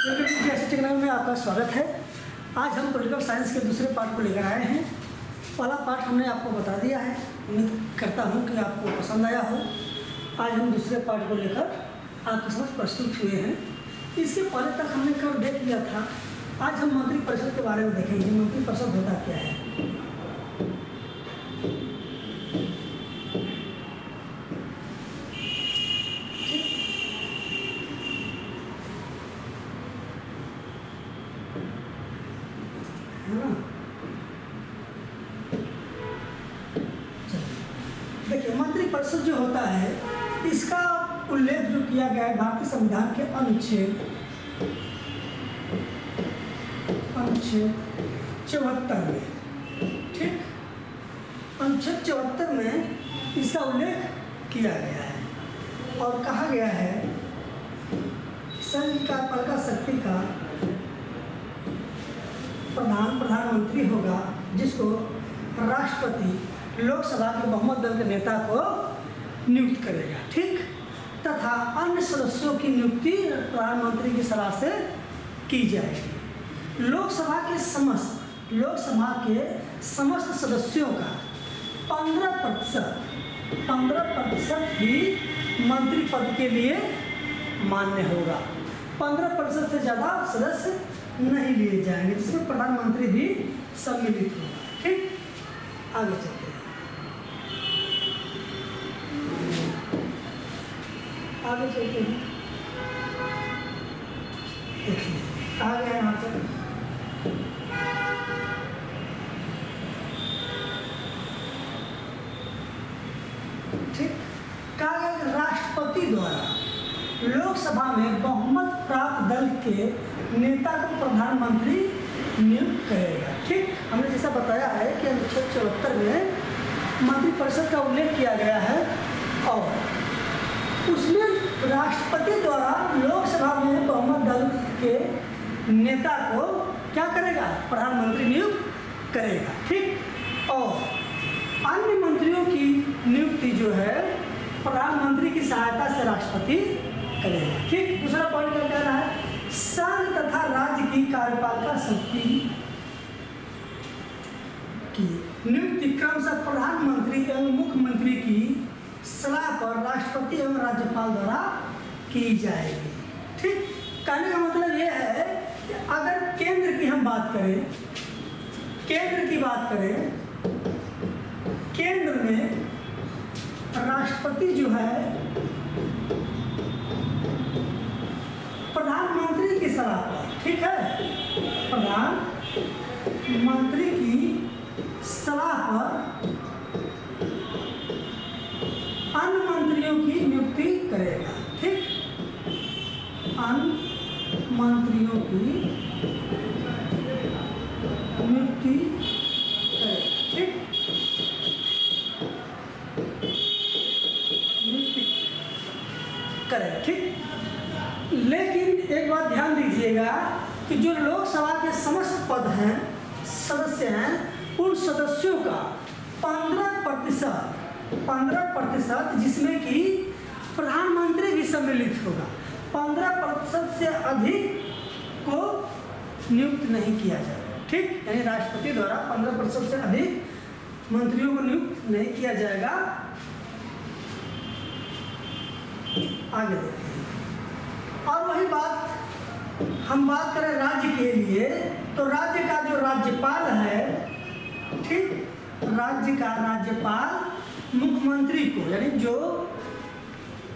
Channel में आपका स्वागत है। आज हम पॉलिटिकल साइंस के दूसरे पार्ट को लेकर आए हैं। पहला पार्ट हमने आपको बता दिया है, उम्मीद करता हूँ कि आपको पसंद आया हो। आज हम दूसरे पार्ट को लेकर आपके समझ प्रस्तुत हुए हैं। इसके पहले तक हमने कल देख लिया था। आज हम मंत्रिपरिषद के बारे में देखेंगे। मंत्रिपरिषद होता क्या है। देखिए, मंत्रिपरिषद जो होता है इसका उल्लेख जो किया गया है भारतीय संविधान के अनुच्छेद 74 में। ठीक, अनुच्छेद 74 में इसका उल्लेख किया गया है और कहा गया है संघ का प्रजा शक्ति का प्रधानमंत्री होगा, जिसको राष्ट्रपति लोकसभा के बहुमत दल के नेता को नियुक्त करेगा। ठीक, तथा अन्य सदस्यों की नियुक्ति प्रधानमंत्री की सलाह से की जाएगी। लोकसभा के समस्त सदस्यों का 15% ही मंत्री पद के लिए मान्य होगा। 15% से ज़्यादा सदस्य नहीं लिए जाएंगे, जिसमें प्रधानमंत्री भी सम्मिलित होगा। ठीक, आगे चलते हैं। देखिए, कहा गया है यहाँ पर ठीक, कहा गया कि राष्ट्रपति द्वारा लोकसभा में बहुमत प्राप्त दल के नेता को प्रधानमंत्री नियुक्त करेगा। ठीक, हमने जैसा बताया है कि अनुच्छेद 74 में मंत्रिपरिषद का उल्लेख किया गया है और उसमें राष्ट्रपति द्वारा लोकसभा में बहुमत दल के नेता को क्या करेगा, प्रधानमंत्री नियुक्त करेगा। ठीक, और अन्य मंत्रियों की नियुक्ति जो है प्रधानमंत्री की सहायता से राष्ट्रपति करेगा। ठीक, दूसरा पॉइंट क्या कह रहा है, संघ तथा राज्य की कार्यपालिका शक्ति की नियुक्ति क्रमशः प्रधानमंत्री एवं मुख्यमंत्री की सलाह पर राष्ट्रपति एवं राज्यपाल द्वारा की जाएगी। ठीक, कहने का मतलब यह है कि अगर केंद्र की हम बात करें, केंद्र में राष्ट्रपति जो है प्रधानमंत्री की सलाह पर, ठीक है, प्रधानमंत्री की सलाह पर अन्य मंत्रियों की नियुक्ति करेगा। ठीक, अन्य मंत्रियों की नियुक्ति करेगा। ठीक, नियुक्ति करेगा। ठीक, लेकिन एक बात ध्यान दीजिएगा कि जो लोकसभा के समस्त पद हैं, सदस्य हैं, उन सदस्यों का 15%, जिसमें कि प्रधानमंत्री भी सम्मिलित होगा, 15% से अधिक को नियुक्त नहीं किया जाएगा। ठीक, यानी राष्ट्रपति द्वारा 15% से अधिक मंत्रियों को नियुक्त नहीं किया जाएगा। आगे देखते हैं। और वही बात हम बात करें राज्य के लिए, तो राज्य का जो राज्यपाल है, ठीक, राज्य का राज्यपाल मुख्यमंत्री को, यानी जो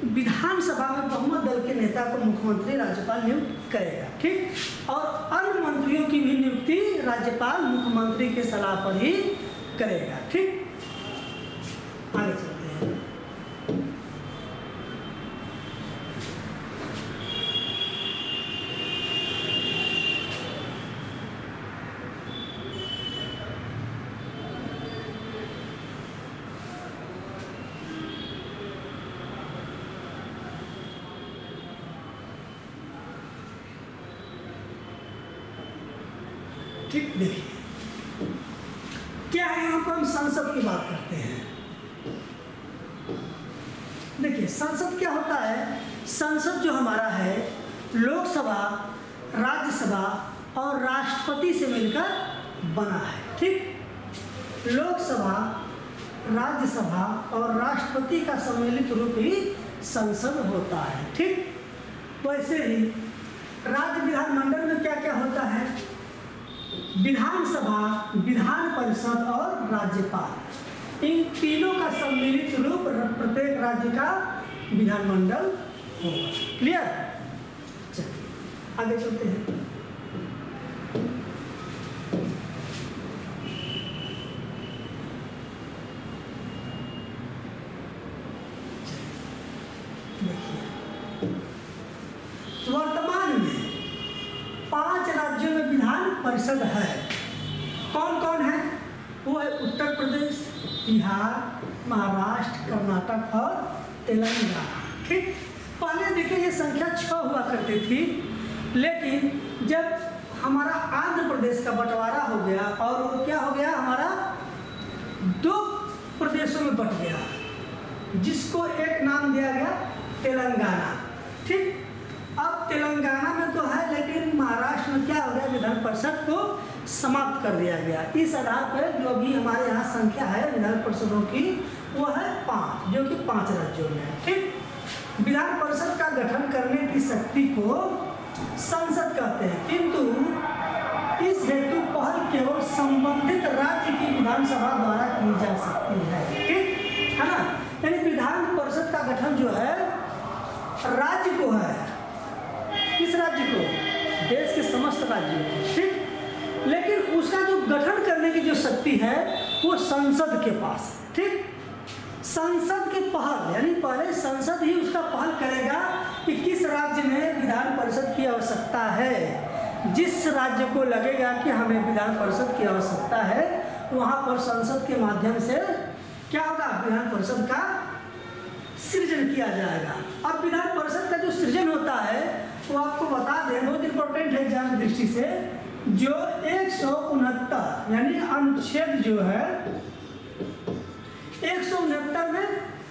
विधानसभा में बहुमत दल के नेता को मुख्यमंत्री राज्यपाल नियुक्त करेगा। ठीक, और अन्य मंत्रियों की भी नियुक्ति राज्यपाल मुख्यमंत्री के सलाह पर ही करेगा। ठीक, आगे चलते हैं। ठीक, देखिए क्या है, यहाँ पर हम संसद की बात करते हैं। देखिए, संसद क्या होता है। संसद जो हमारा है, लोकसभा राज्यसभा और राष्ट्रपति से मिलकर बना है। ठीक, लोकसभा, राज्यसभा और राष्ट्रपति का सम्मिलित रूप ही संसद होता है। ठीक, वैसे ही राज्य विधानमंडल में क्या क्या होता है? विधानसभा, विधान परिषद और राज्यपाल, इन तीनों का सम्मिलित रूप प्रत्येक राज्य का विधानमंडल होगा। क्लियर? चलिए आगे चलते हैं। वर्तमान में 5 राज्यों में विधान परिषद है। कौन कौन है? वो है उत्तर प्रदेश, बिहार, महाराष्ट्र, कर्नाटक और तेलंगाना। ठीक, पहले देखिए ये संख्या 6 हुआ करती थी, लेकिन जब हमारा आंध्र प्रदेश का बंटवारा हो गया और वो क्या हो गया, हमारा 2 प्रदेशों में बंट गया, जिसको एक नाम दिया गया तेलंगाना। ठीक, अब तेलंगाना में तो है, लेकिन महाराष्ट्र में क्या हो गया, विधान परिषद को समाप्त कर दिया गया। इस आधार पर जो भी हमारे यहाँ संख्या है विधान परिषदों की, वो है 5, जो कि 5 राज्यों में है। ठीक, विधान परिषद का गठन करने की शक्ति को संसद कहते हैं, किंतु इस हेतु पहल केवल संबंधित राज्य की विधानसभा द्वारा की जा सकती है। ठीक है ना, यानी विधान परिषद का गठन जो है राज्य को है। किस राज्य को? देश के समस्त राज्यों को। ठीक, लेकिन उसका जो गठन करने की जो शक्ति है वो संसद के पास है। ठीक, संसद के पहल, यानी पहले संसद ही उसका पहल करेगा कि किस राज्य में विधान परिषद की आवश्यकता है। जिस राज्य को लगेगा कि हमें विधान परिषद की आवश्यकता है, वहाँ पर संसद के माध्यम से क्या होगा, विधान परिषद का सृजन किया जाएगा। अब विधान परिषद का जो सृजन होता है वो आपको बता दें, बहुत इंपॉर्टेंट है एग्जाम की दृष्टि से, जो 169 यानी अनुच्छेद जो है 169 में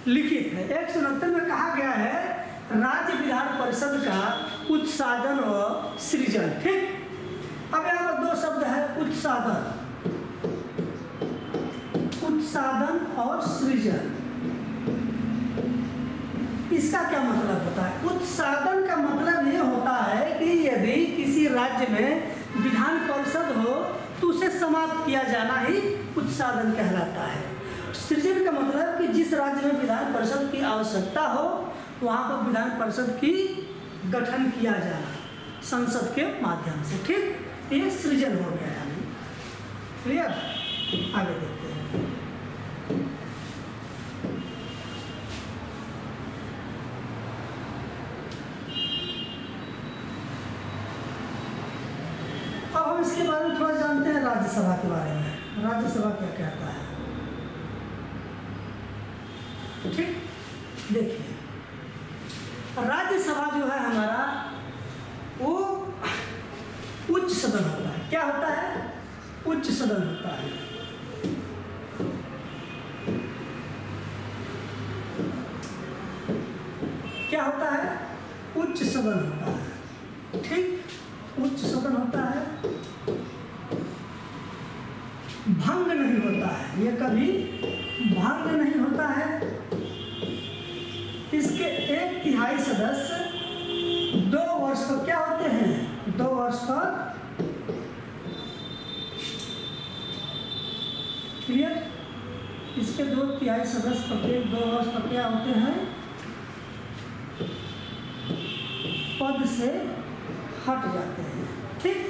लिखित है। 169 में कहा गया है राज्य विधान परिषद का उत्साधन और सृजन। ठीक, अब यहाँ पर 2 शब्द है, उत्साधन, उत्साधन और सृजन। इसका क्या मतलब होता है? उत्साधन का मतलब ये होता है कि यदि किसी राज्य में विधान परिषद हो तो उसे समाप्त किया जाना ही उत्साधन कहलाता है। सृजन का मतलब कि जिस राज्य में विधान परिषद की आवश्यकता हो वहाँ पर विधान परिषद की गठन किया जाना संसद के माध्यम से। ठीक, ये सृजन हो गया है। क्लियर? आगे देखते हैं। अब हम इसके बारे में थोड़ा जानते हैं, राज्यसभा के बारे में। राज्यसभा क्या कहता है? ठीक, देखिए राज्यसभा जो है हमारा वो उच्च सदन होता है। क्या होता है? उच्च सदन होता है। क्या होता है? उच्च सदन होता है। ठीक, उच्च सदन होता है, भंग नहीं होता है, ये कभी भंग नहीं होता है। इसके 1/3 सदस्य 2 वर्ष पर क्या होते हैं? 2 वर्ष पर। क्लियर? इसके 2/3 सदस्य प्रत्येक 2 वर्ष पर क्या होते हैं? पद से हट जाते हैं। ठीक,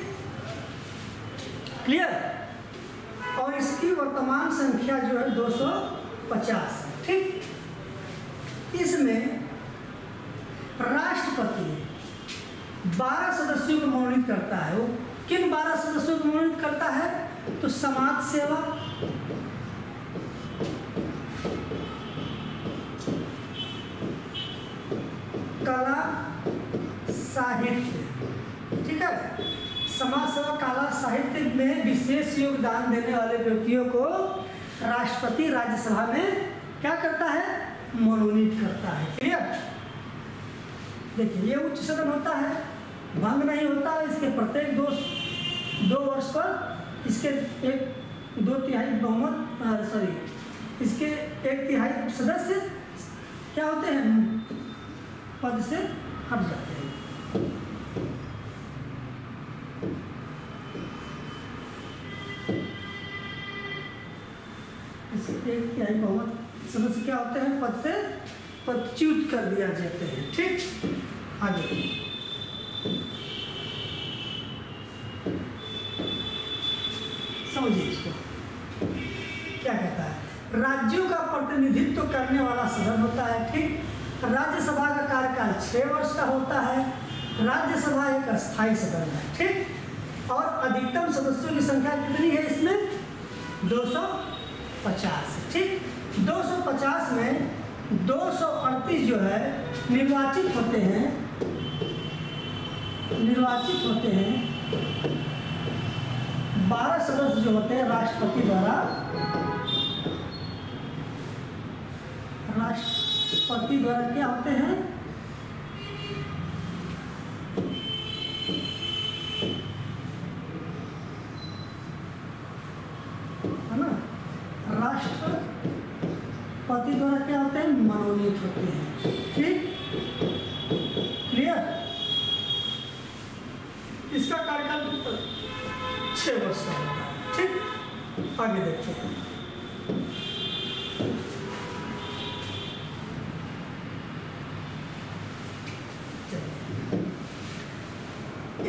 क्लियर? और इसकी वर्तमान संख्या जो है 250 है। ठीक, इसमें राष्ट्रपति 12 सदस्यों को मनोनीत करता है। वो किन 12 सदस्यों को मनोनीत करता है? तो समाज सेवा, कला, साहित्य। ठीक है, समाज सेवा, कला, साहित्य में विशेष योगदान देने वाले व्यक्तियों को राष्ट्रपति राज्यसभा में क्या करता है? मनोनीत करता है। क्लियर? देखिए ये उच्च सदन होता है, भंग नहीं होता है, इसके प्रत्येक दो वर्ष पर इसके एक 2/3 बहुमत इसके 1/3 सदस्य क्या होते हैं, पद से हट जाते हैं। इसके 1/3 बहुमत सदस्य क्या होते हैं, पद से पदच्युत कर दिया जाते हैं। ठीक, आगे समझिए इसको क्या कहता है। राज्यों का प्रतिनिधित्व करने वाला सदन होता है। ठीक, राज्यसभा का कार्यकाल 6 वर्ष का होता है। राज्यसभा एक अस्थायी सदन है। ठीक, और अधिकतम सदस्यों की संख्या कितनी है इसमें, 250। ठीक, 250 में 238 जो है निर्वाचित होते हैं 12 सदस्य जो होते हैं राष्ट्रपति द्वारा क्या होते हैं, है ना, राष्ट्रपति द्वारा क्या होते हैं, मनोनीत होते हैं। ठीक, क्लियर। इसका कार्यकाल 6 वर्ष का होता है। ठीक, आगे देखते हैं।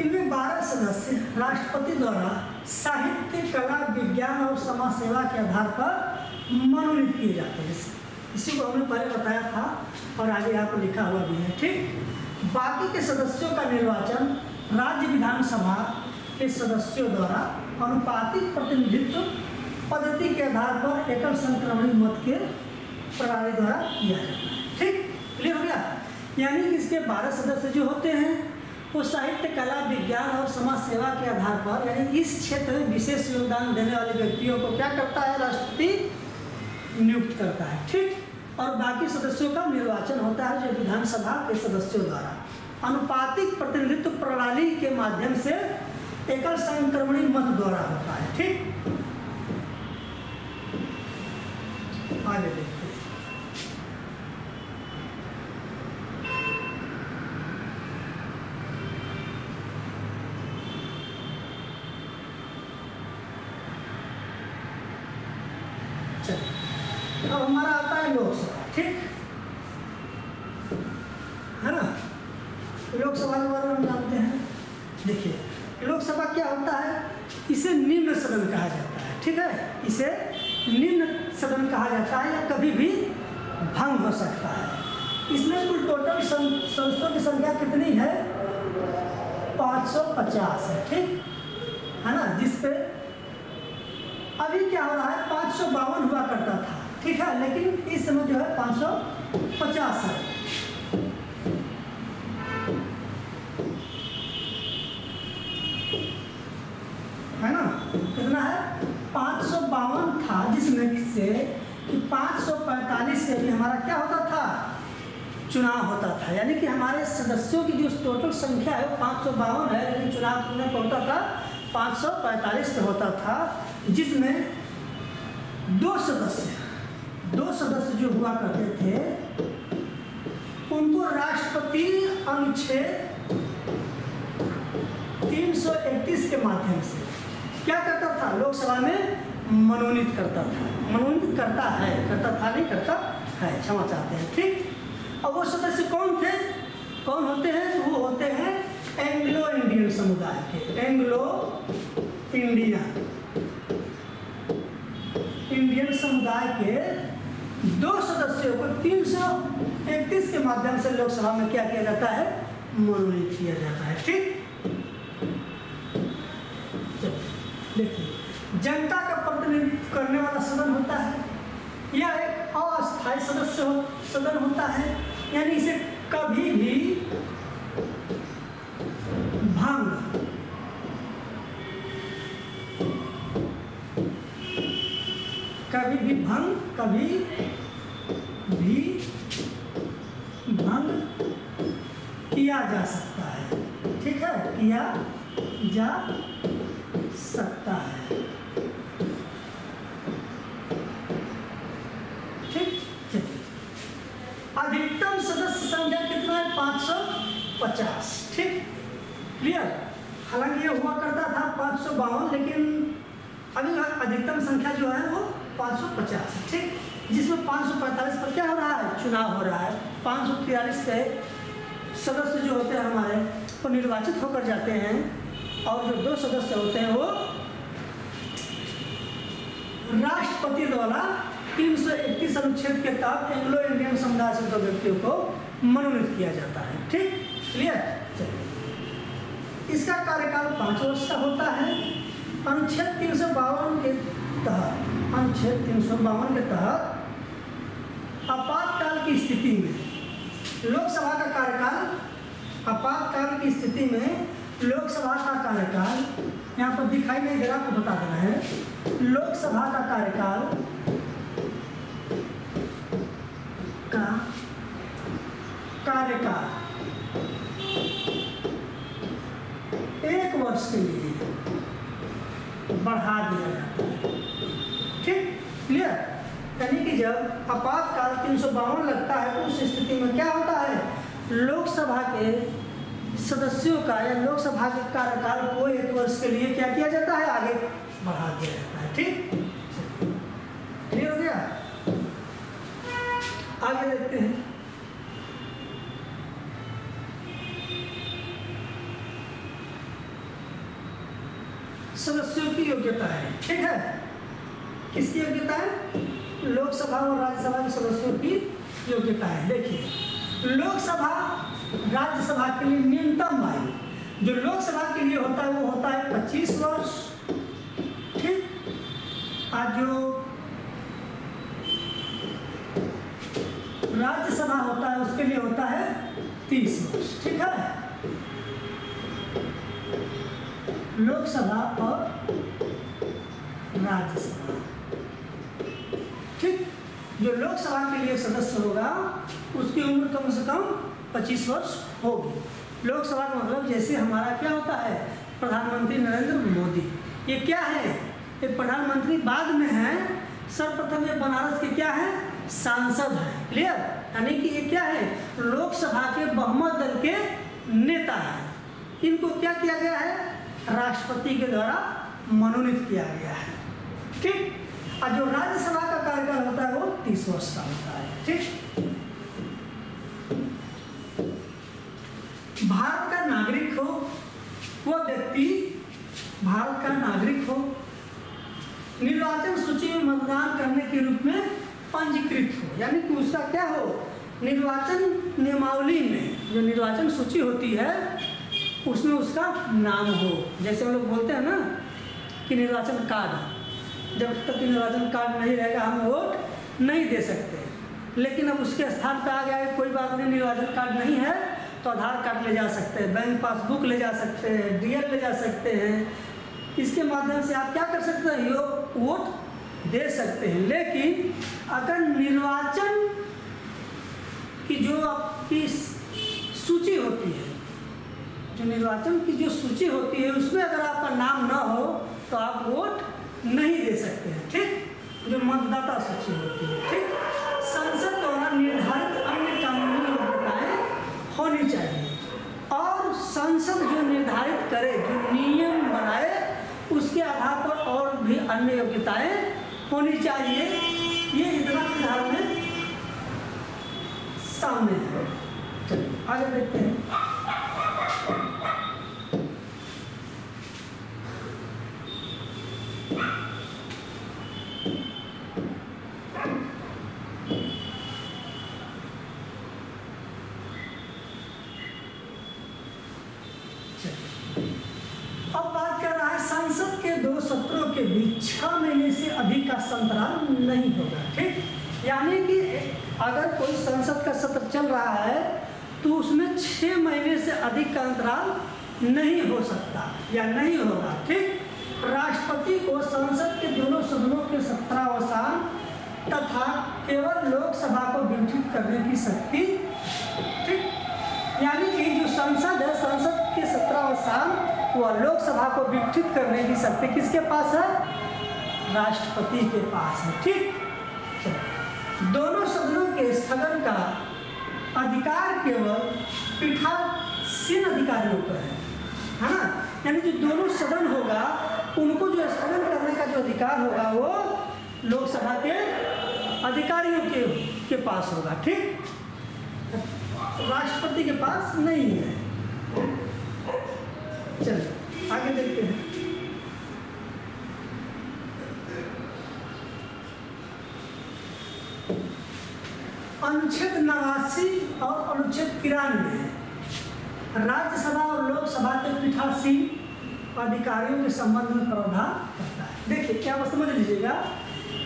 इनमें 12 सदस्य राष्ट्रपति द्वारा साहित्य, कला, विज्ञान और समाज सेवा के आधार पर मनोनीत किए जाते हैं। इसी को हमने पहले बताया था और आगे यहाँ पर लिखा हुआ भी है। ठीक, बाकी के सदस्यों का निर्वाचन राज्य विधानसभा के सदस्यों द्वारा अनुपातिक प्रतिनिधित्व पद्धति के आधार पर एकल संक्रमणी मत के प्रणाली द्वारा किया जाता है। ठीक, क्लियर हो गया। यानी कि इसके 12 सदस्य जो होते हैं वो साहित्य, कला, विज्ञान और समाज सेवा के आधार पर, यानी इस क्षेत्र में विशेष योगदान देने वाले व्यक्तियों को क्या करता है, राष्ट्रपति नियुक्त करता है। ठीक, और बाकी सदस्यों का निर्वाचन होता है जो विधानसभा के सदस्यों द्वारा अनुपातिक प्रतिनिधित्व प्रणाली के माध्यम से एकल संक्रमणी मत द्वारा होता है। ठीक, आगे देखते हैं। अब हमारा आता है लोकसभा। ठीक है ना, लोकसभा के बारे में हम जानते हैं। देखिए, लोकसभा क्या होता है, इसे निम्न सदन कहा जाता है। ठीक है, इसे निम्न सदन कहा जाता है या कभी भी भंग हो सकता है। इसमें कुल टोटल सदस्यों की संख्या कितनी है, 550 है। ठीक है ना, जिसपे अभी क्या हो रहा है, 552 हुआ करता था। ठीक है, लेकिन इस समय जो है 550 है। है ना, कितना है, 552 था, जिसमें से कि 545 से भी हमारा क्या होता था, चुनाव होता था। यानी कि हमारे सदस्यों की जो टोटल संख्या है वो 552 है, लेकिन चुनाव में होता था 545 पे होता था, जिसमें दो सदस्य जो हुआ करते थे उनको राष्ट्रपति अनुच्छेद 331 के माध्यम से क्या करता था, लोकसभा में मनोनीत करता था। मनोनीत करता है, क्षमा चाहते हैं। ठीक, अब वो सदस्य कौन होते हैं, तो वो होते हैं एंग्लो इंडियन समुदाय के, एंग्लो इंडियन समुदाय के 2 सदस्यों को 331 के माध्यम से लोकसभा में क्या किया जाता है, मनोनीत किया जाता है। ठीक, देखिए, जनता का प्रतिनिधित्व करने वाला सदन होता है। यह एक अस्थायी सदन होता है, यानी इसे कभी भी भंग किया जा सकता है। ठीक है, किया जा सकता है। ठीक, चलिए अधिकतम सदस्य संख्या कितना है? 550। ठीक, क्लियर। हालांकि ये हुआ करता था 552, लेकिन अभी अधिकतम संख्या जो है वो 550 है। ठीक, जिसमें 545 पर क्या हो रहा है? चुनाव हो रहा है। 543 पे सदस्य जो होते हैं हमारे वो निर्वाचित होकर जाते हैं, और जो 2 सदस्य होते हैं वो राष्ट्रपति द्वारा 331 अनुच्छेद के तहत एंग्लो इंडियन समुदाय से 2 व्यक्तियों को मनोनीत किया जाता है। ठीक, क्लियर। चलिए, इसका कार्यकाल 5 वर्ष का होता है। अनुच्छेद 352 के तहत, अनुच्छेद 352 के तहत आपातकाल की स्थिति में लोकसभा का कार्यकाल, आपातकाल की स्थिति में लोकसभा का कार्यकाल, यहाँ पर दिखाई नहीं दे रहा, आपको बता देना है। लोकसभा का कार्यकाल 1 वर्ष के लिए बढ़ा दिया जाता है। ठीक, क्लियर। यानी कि जब आपातकाल 352 लगता है तो उस स्थिति में क्या होता है? लोकसभा के सदस्यों का या लोकसभा के कार्यकाल को 1 वर्ष के लिए क्या किया जाता है? आगे बढ़ा दिया जाता है। ठीक, क्लियर हो गया। आगे देखते हैं। सदस्यों की योग्यता है। ठीक है, किसकी योग्यता है? लोकसभा और राज्यसभा के सदस्यों की योग्यता है। देखिए, लोकसभा राज्यसभा के लिए न्यूनतम आयु जो लोकसभा के लिए होता है वो होता है 25 वर्ष। ठीक, आज जो राज्यसभा होता है उसके लिए होता है 30 वर्ष। ठीक है, लोकसभा और राज्यसभा। ठीक, जो लोकसभा के लिए सदस्य होगा उसकी उम्र कम से कम 25 वर्ष होगी। लोकसभा का मतलब जैसे हमारा क्या होता है? प्रधानमंत्री नरेंद्र मोदी, ये क्या है? ये प्रधानमंत्री बाद में है, सर्वप्रथम ये बनारस के क्या है? सांसद है। क्लियर। यानी कि ये क्या है? लोकसभा के बहुमत दल के नेता है। इनको क्या किया गया है? राष्ट्रपति के द्वारा मनोनीत किया गया है। ठीक, और जो राज्यसभा का कार्यकाल होता है वो 30 वर्ष का होता है। ठीक, भारत का नागरिक हो वो व्यक्ति, भारत का नागरिक हो, निर्वाचन सूची में मतदान करने के रूप में पंजीकृत हो, यानी कि उसका क्या हो? निर्वाचन नियमावली में जो निर्वाचन सूची होती है उसमें उसका नाम हो। जैसे हम लोग बोलते हैं ना कि निर्वाचन कार्ड, जब तक निर्वाचन कार्ड नहीं रहेगा हम वोट नहीं दे सकते। लेकिन अब उसके स्थान पर आ गया है, कोई बात नहीं, निर्वाचन कार्ड नहीं है तो आधार कार्ड ले जा सकते हैं, बैंक पासबुक ले जा सकते हैं, डीएल ले जा सकते हैं। इसके माध्यम से आप क्या कर सकते हैं? यो वोट दे सकते हैं। लेकिन अगर निर्वाचन की जो आपकी सूची होती है, जो निर्वाचन की जो सूची होती है उसमें अगर आपका नाम ना हो तो आप वोट नहीं दे सकते हैं। ठीक, जो मतदाता सूची होती है। ठीक, संसद द्वारा निर्धारित अन्य कानूनी योग्यताएं होनी चाहिए, और संसद जो निर्धारित करे, जो नियम बनाए, उसके आधार पर और भी अन्य योग्यताएं होनी चाहिए। ये इतना फिलहाल में सामने है। चलिए आगे देखते हैं। अब बात कर रहा है संसद के 2 सत्रों के बीच 6 महीने से अधिक का अंतराल नहीं होगा। ठीक, यानी कि अगर कोई संसद का सत्र चल रहा है तो उसमें 6 महीने से अधिक का अंतराल नहीं हो सकता या नहीं होगा। ठीक, राष्ट्रपति को संसद के दोनों सदनों के सत्रावसान तथा केवल लोकसभा को गठित करने की शक्ति। ठीक, यानी कि जो संसद है, संसद के सत्रावसान वो लोकसभा को विघटित करने की शक्ति किसके पास है? राष्ट्रपति के पास है। ठीक, दोनों सदनों के स्थगन का अधिकार केवल पीठासीन अधिकारियों को है ना। यानी जो दोनों सदन होगा उनको जो स्थगन करने का जो अधिकार होगा वो लोकसभा के अधिकारियों के पास होगा। ठीक, राष्ट्रपति के पास नहीं है। चलिए आगे देखते हैं। अनुच्छेद 89 और अनुच्छेद 93 राज्यसभा और लोकसभा के पीठासीन अधिकारियों के संबंध में प्रावधान करता है। देखिए क्या समझ लीजिएगा,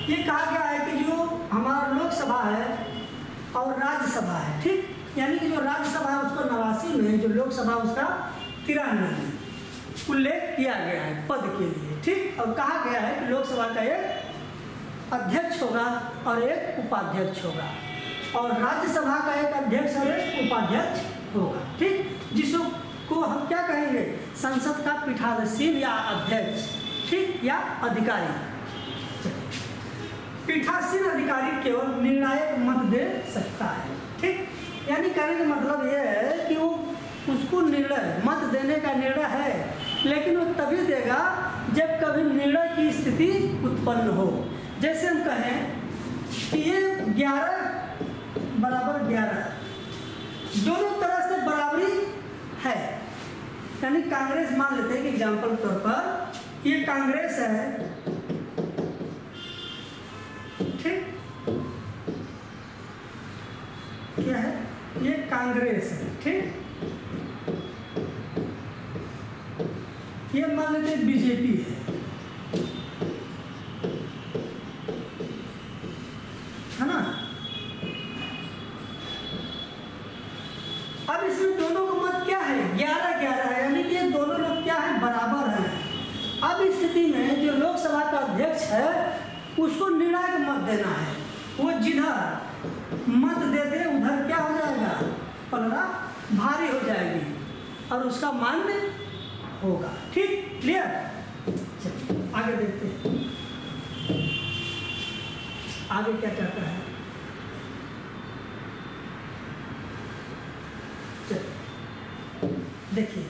ये कहा गया है कि जो हमारा लोकसभा है और राज्यसभा है, ठीक, यानी कि जो राज्यसभा है उसको 89 में, जो लोकसभा उसका 93 में उल्लेख किया गया है पद के लिए। ठीक, और कहा गया है कि लोकसभा का एक अध्यक्ष होगा और एक उपाध्यक्ष होगा, और राज्यसभा का एक अध्यक्ष और एक उपाध्यक्ष होगा। ठीक, जिसको हम क्या कहेंगे? संसद का पीठासीन या अध्यक्ष, ठीक, या अधिकारी। पीठासीन अधिकारी केवल निर्णायक मत दे सकता है। ठीक, यानी कहने का मतलब यह है कि वो उसको निर्णय मत देने का निर्णय है, लेकिन वो तभी देगा जब कभी निर्णय की स्थिति उत्पन्न हो। जैसे हम कहें कि ये 11 बराबर 11 दोनों तरह से बराबरी है, यानी कांग्रेस मान लेते हैं कि एग्जाम्पल तौर पर ये कांग्रेस है, ठीक, क्या है? ये कांग्रेस है, ठीक, ये मान लेते हैं बीजेपी है ना। अब इसमें दोनों का मत क्या है? 11-11 है, यानी कि दोनों लोग क्या है? बराबर हैं। अब इस स्थिति में जो लोकसभा का अध्यक्ष है उसको निर्णायक मत देना है। वो जिधर मत दे दे उधर क्या हो जाएगा? पलड़ा भारी हो जाएगी और उसका मान्य होगा। ठीक, क्लियर? चलिए आगे देखते हैं आगे क्या कहता है। देखिए,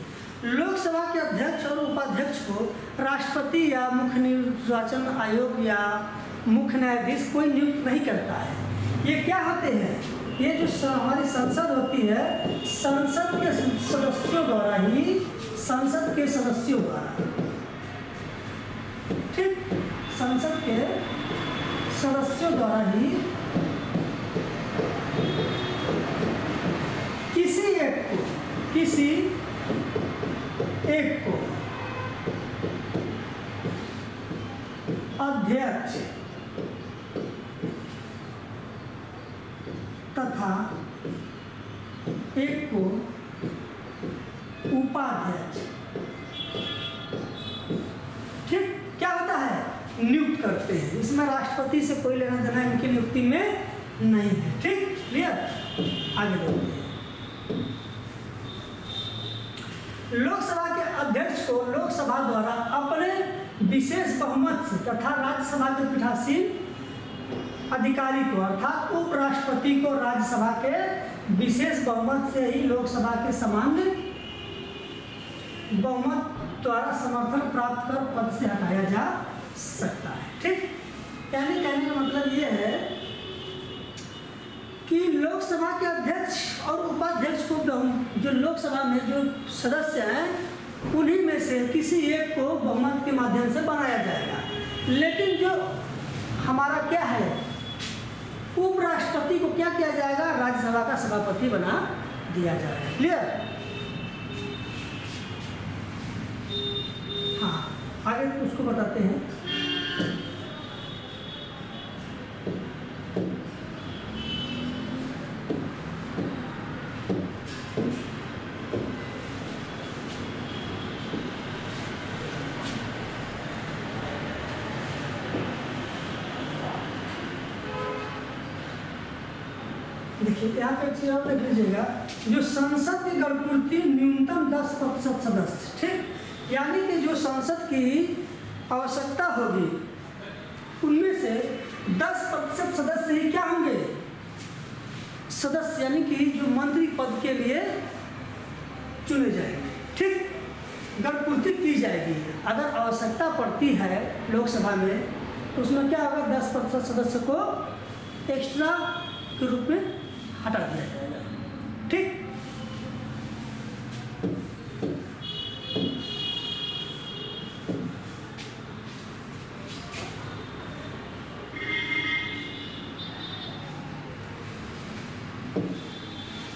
लोकसभा के अध्यक्ष और उपाध्यक्ष को राष्ट्रपति या मुख्य निर्वाचन आयोग या मुख्य न्यायाधीश कोई नियुक्त नहीं करता है। ये क्या होते हैं? ये जो हमारी संसद होती है, संसद के सदस्यों द्वारा ही, संसद के सदस्यों द्वारा, ठीक, संसद के सदस्यों द्वारा ही किसी एक को अध्यक्ष तथा एक को उपाध्यक्ष, ठीक, क्या होता है? नियुक्त करते हैं। इसमें राष्ट्रपति से कोई लेना देना इनकी नियुक्ति में नहीं है। ठीक, क्लियर? आगे देखते हैं। लोकसभा के अध्यक्ष को लोकसभा द्वारा अपने विशेष बहुमत से तथा राज्यसभा के पीठासीन अधिकारी को अर्थात उपराष्ट्रपति को राज्यसभा के विशेष बहुमत से ही लोकसभा के सामान्य बहुमत द्वारा समर्थन प्राप्त कर पद से हटाया जा सकता है। ठीक, यानी कहने का मतलब ये है कि लोकसभा के अध्यक्ष और उपाध्यक्ष को जो लोकसभा में जो सदस्य हैं उन्हीं में से किसी एक को बहुमत के माध्यम से बनाया जाएगा, लेकिन जो हमारा क्या है, उपराष्ट्रपति को क्या किया जाएगा? राज्यसभा का सभापति बना दिया जाएगा। क्लियर? हाँ, आगे उसको बताते हैं। देखिए यहाँ पे एक चीज और देख लीजिएगा, जो संसद की गणपूर्ति न्यूनतम 10% सदस्य, ठीक, यानी कि जो संसद की आवश्यकता होगी उनमें से 10% सदस्य ही क्या होंगे, सदस्य यानी कि जो मंत्री पद के लिए चुने जाएंगे। ठीक, गणपूर्ति की जाएगी। अगर आवश्यकता पड़ती है लोकसभा में तो उसमें क्या होगा, 10% सदस्य को एक्स्ट्रा के रूप में हटा दिया जाएगा। ठीक,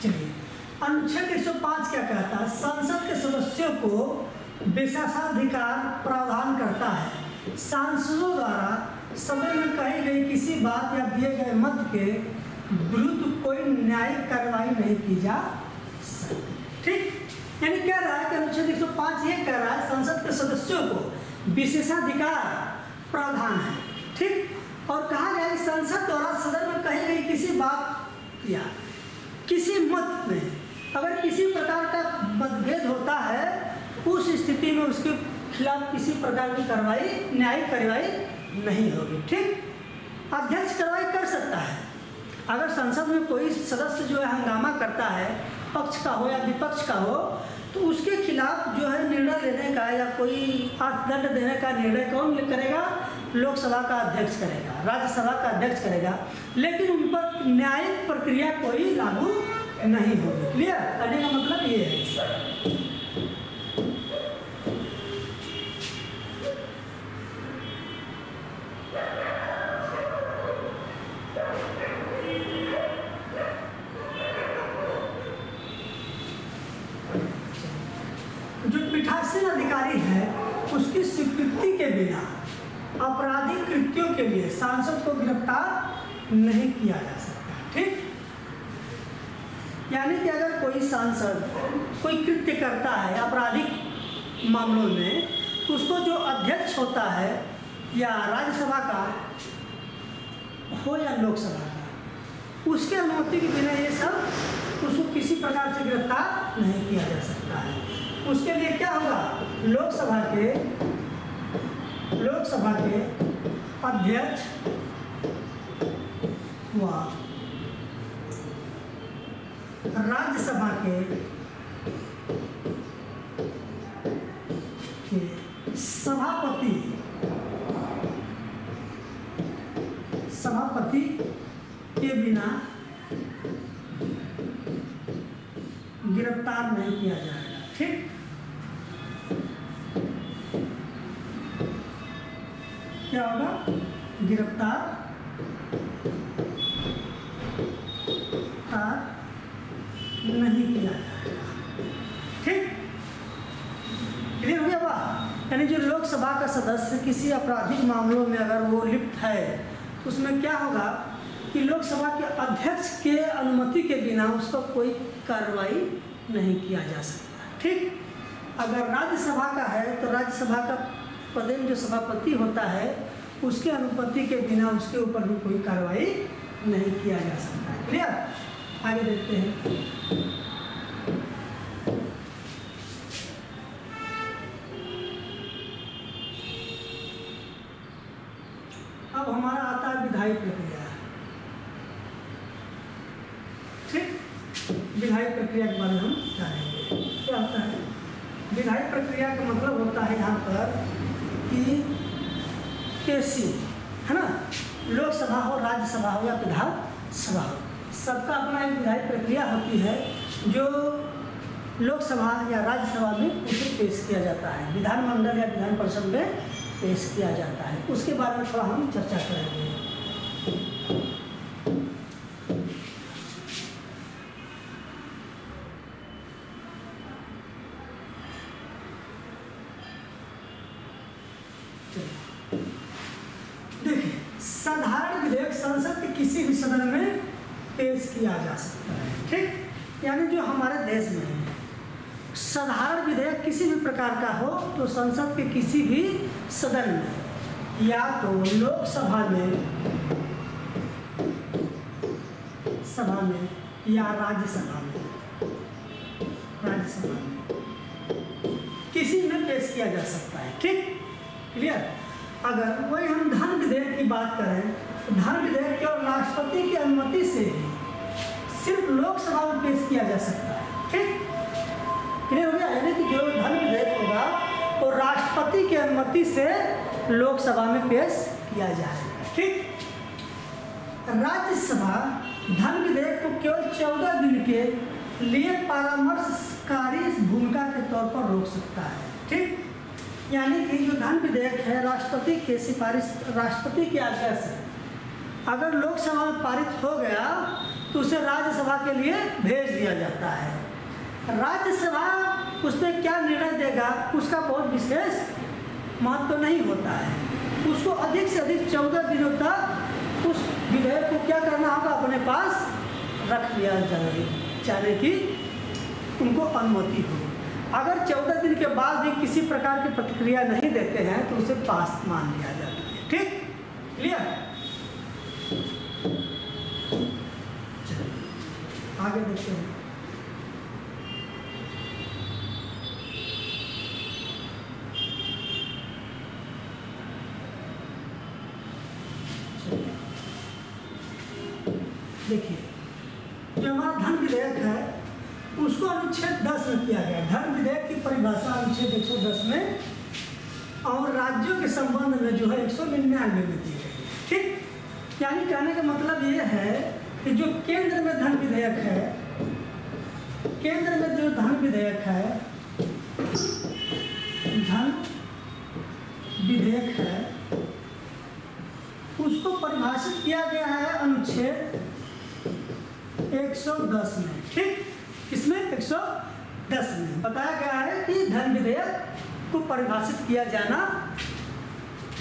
चलिए अनुच्छेद 105 क्या कहता है, संसद के सदस्यों को विशेषाधिकार प्रावधान करता है। सांसदों द्वारा सदन में कही गई किसी बात या दिए गए मत के विरुद्ध कोई न्यायिक कार्रवाई नहीं की जा सकती। ठीक, यानी कह रहा है कि अनुच्छेद 105 ये कह रहा है संसद के सदस्यों को विशेषाधिकार प्रावधान है। ठीक, और कहा गया कि संसद द्वारा सदन में कही गई किसी बात या किसी मत में अगर किसी प्रकार का मतभेद होता है उस स्थिति में उसके खिलाफ किसी प्रकार की कार्रवाई, न्यायिक कार्रवाई नहीं होगी। ठीक, अध्यक्ष कार्रवाई कर सकता है। अगर संसद में कोई सदस्य जो है हंगामा करता है, पक्ष का हो या विपक्ष का हो, तो उसके खिलाफ जो है निर्णय लेने का या कोई अर्थदंड देने का निर्णय कौन करेगा, लोकसभा का अध्यक्ष करेगा, राज्यसभा का अध्यक्ष करेगा, लेकिन उन पर न्यायिक प्रक्रिया कोई लागू नहीं होगी। क्लियर, कहने का मतलब ये है। जो पीठासीन अधिकारी है उसकी स्वीकृति के बिना आपराधिक कृत्यों के लिए सांसद को गिरफ्तार नहीं किया जा सकता। ठीक, यानी कि अगर कोई सांसद कोई कृत्य करता है आपराधिक मामलों में तो उसको जो अध्यक्ष होता है या राज्यसभा का हो या लोकसभा का, उसके अनुमति के बिना ये सब उसको किसी प्रकार से गिरफ्तार नहीं किया जा सकता है। उसके लिए क्या होगा, लोकसभा के अध्यक्ष व राज्यसभा के सभापति के बिना गिरफ्तार नहीं किया जाएगा। ठीक, क्या होगा, गिरफ्तार नहीं किया जाएगा। ठीक, क्लियर हो गया बात। यानी जो लोकसभा का सदस्य किसी आपराधिक मामलों में अगर वो लिप्त है तो उसमें क्या होगा कि लोकसभा के अध्यक्ष के अनुमति के बिना उस पर कोई कार्रवाई नहीं किया जा सकता। ठीक, अगर राज्यसभा का है तो राज्यसभा का पद में जो सभापति होता है उसके अनुमति के बिना उसके ऊपर भी कोई कार्रवाई नहीं किया जा सकता है। क्लियर, आगे देखते हैं। अब हमारा आता है विधायी प्रक्रिया। ठीक, विधायी प्रक्रिया के बारे में हम जानेंगे। क्या होता है विधायी प्रक्रिया का मतलब होता है यहाँ पर कि केसी है ना, लोकसभा हो, राज्यसभा हो या विधानसभा हो, सबका अपना एक विधायी प्रक्रिया होती है जो लोकसभा या राज्यसभा में उसे पेश किया जाता है, विधानमंडल या विधान परिषद में पेश किया जाता है। उसके बारे में थोड़ा हम चर्चा करेंगे। देखिए, साधारण विधेयक संसद के किसी भी सदन में पेश किया जा सकता है। ठीक, यानी जो हमारे देश में है साधारण विधेयक किसी भी प्रकार का हो तो संसद के किसी भी सदन में या तो लोकसभा में या राज्यसभा में किसी में पेश पेश किया जा सकता है। ठीक, क्लियर। अगर वही हम धन विधेयक की बात करें तो धन विधेयक केवल राष्ट्रपति की अनुमति से ही सिर्फ लोकसभा में पेश किया जा सकता है। ठीक, क्लियर हो गया। यानी कि जो धन विधेयक होगा वो राष्ट्रपति की अनुमति से लोकसभा में पेश किया जाएगा। ठीक, राज्यसभा धन विधेयक को केवल 14 दिन के लिए परामर्शकारी भूमिका के तौर पर रोक सकता है। ठीक, यानी कि जो धन विधेयक है राष्ट्रपति के सिफारिश, राष्ट्रपति की आज्ञा से अगर लोकसभा में पारित हो गया तो उसे राज्यसभा के लिए भेज दिया जाता है। राज्यसभा उसमें क्या निर्णय देगा उसका बहुत विशेष महत्व नहीं होता है। उसको अधिक से अधिक 14 दिनों तक उस विधेयक को क्या करना होगा, अपने पास रख लिया जाने की उनको अनुमति हो। अगर 14 दिन के बाद भी किसी प्रकार की प्रतिक्रिया नहीं देते हैं तो उसे पास मान लिया जाता है। ठीक, क्लियर। आगे देखते हैं। देखिए, जो हमारा धन विधेयक है उसको अनुच्छेद 10 में किया गया। धन विधेयक की परिभाषा अनुच्छेद 110 में और राज्यों के संबंध में जो है 199 में दी गई। ठीक, यानी कहने का मतलब ये है कि जो केंद्र में धन विधेयक है, केंद्र में जो धन विधेयक है, धन विधेयक है उसको परिभाषित किया गया है अनुच्छेद 110 में। ठीक, इसमें 110 में बताया गया है कि धन विधेयक को परिभाषित किया जाना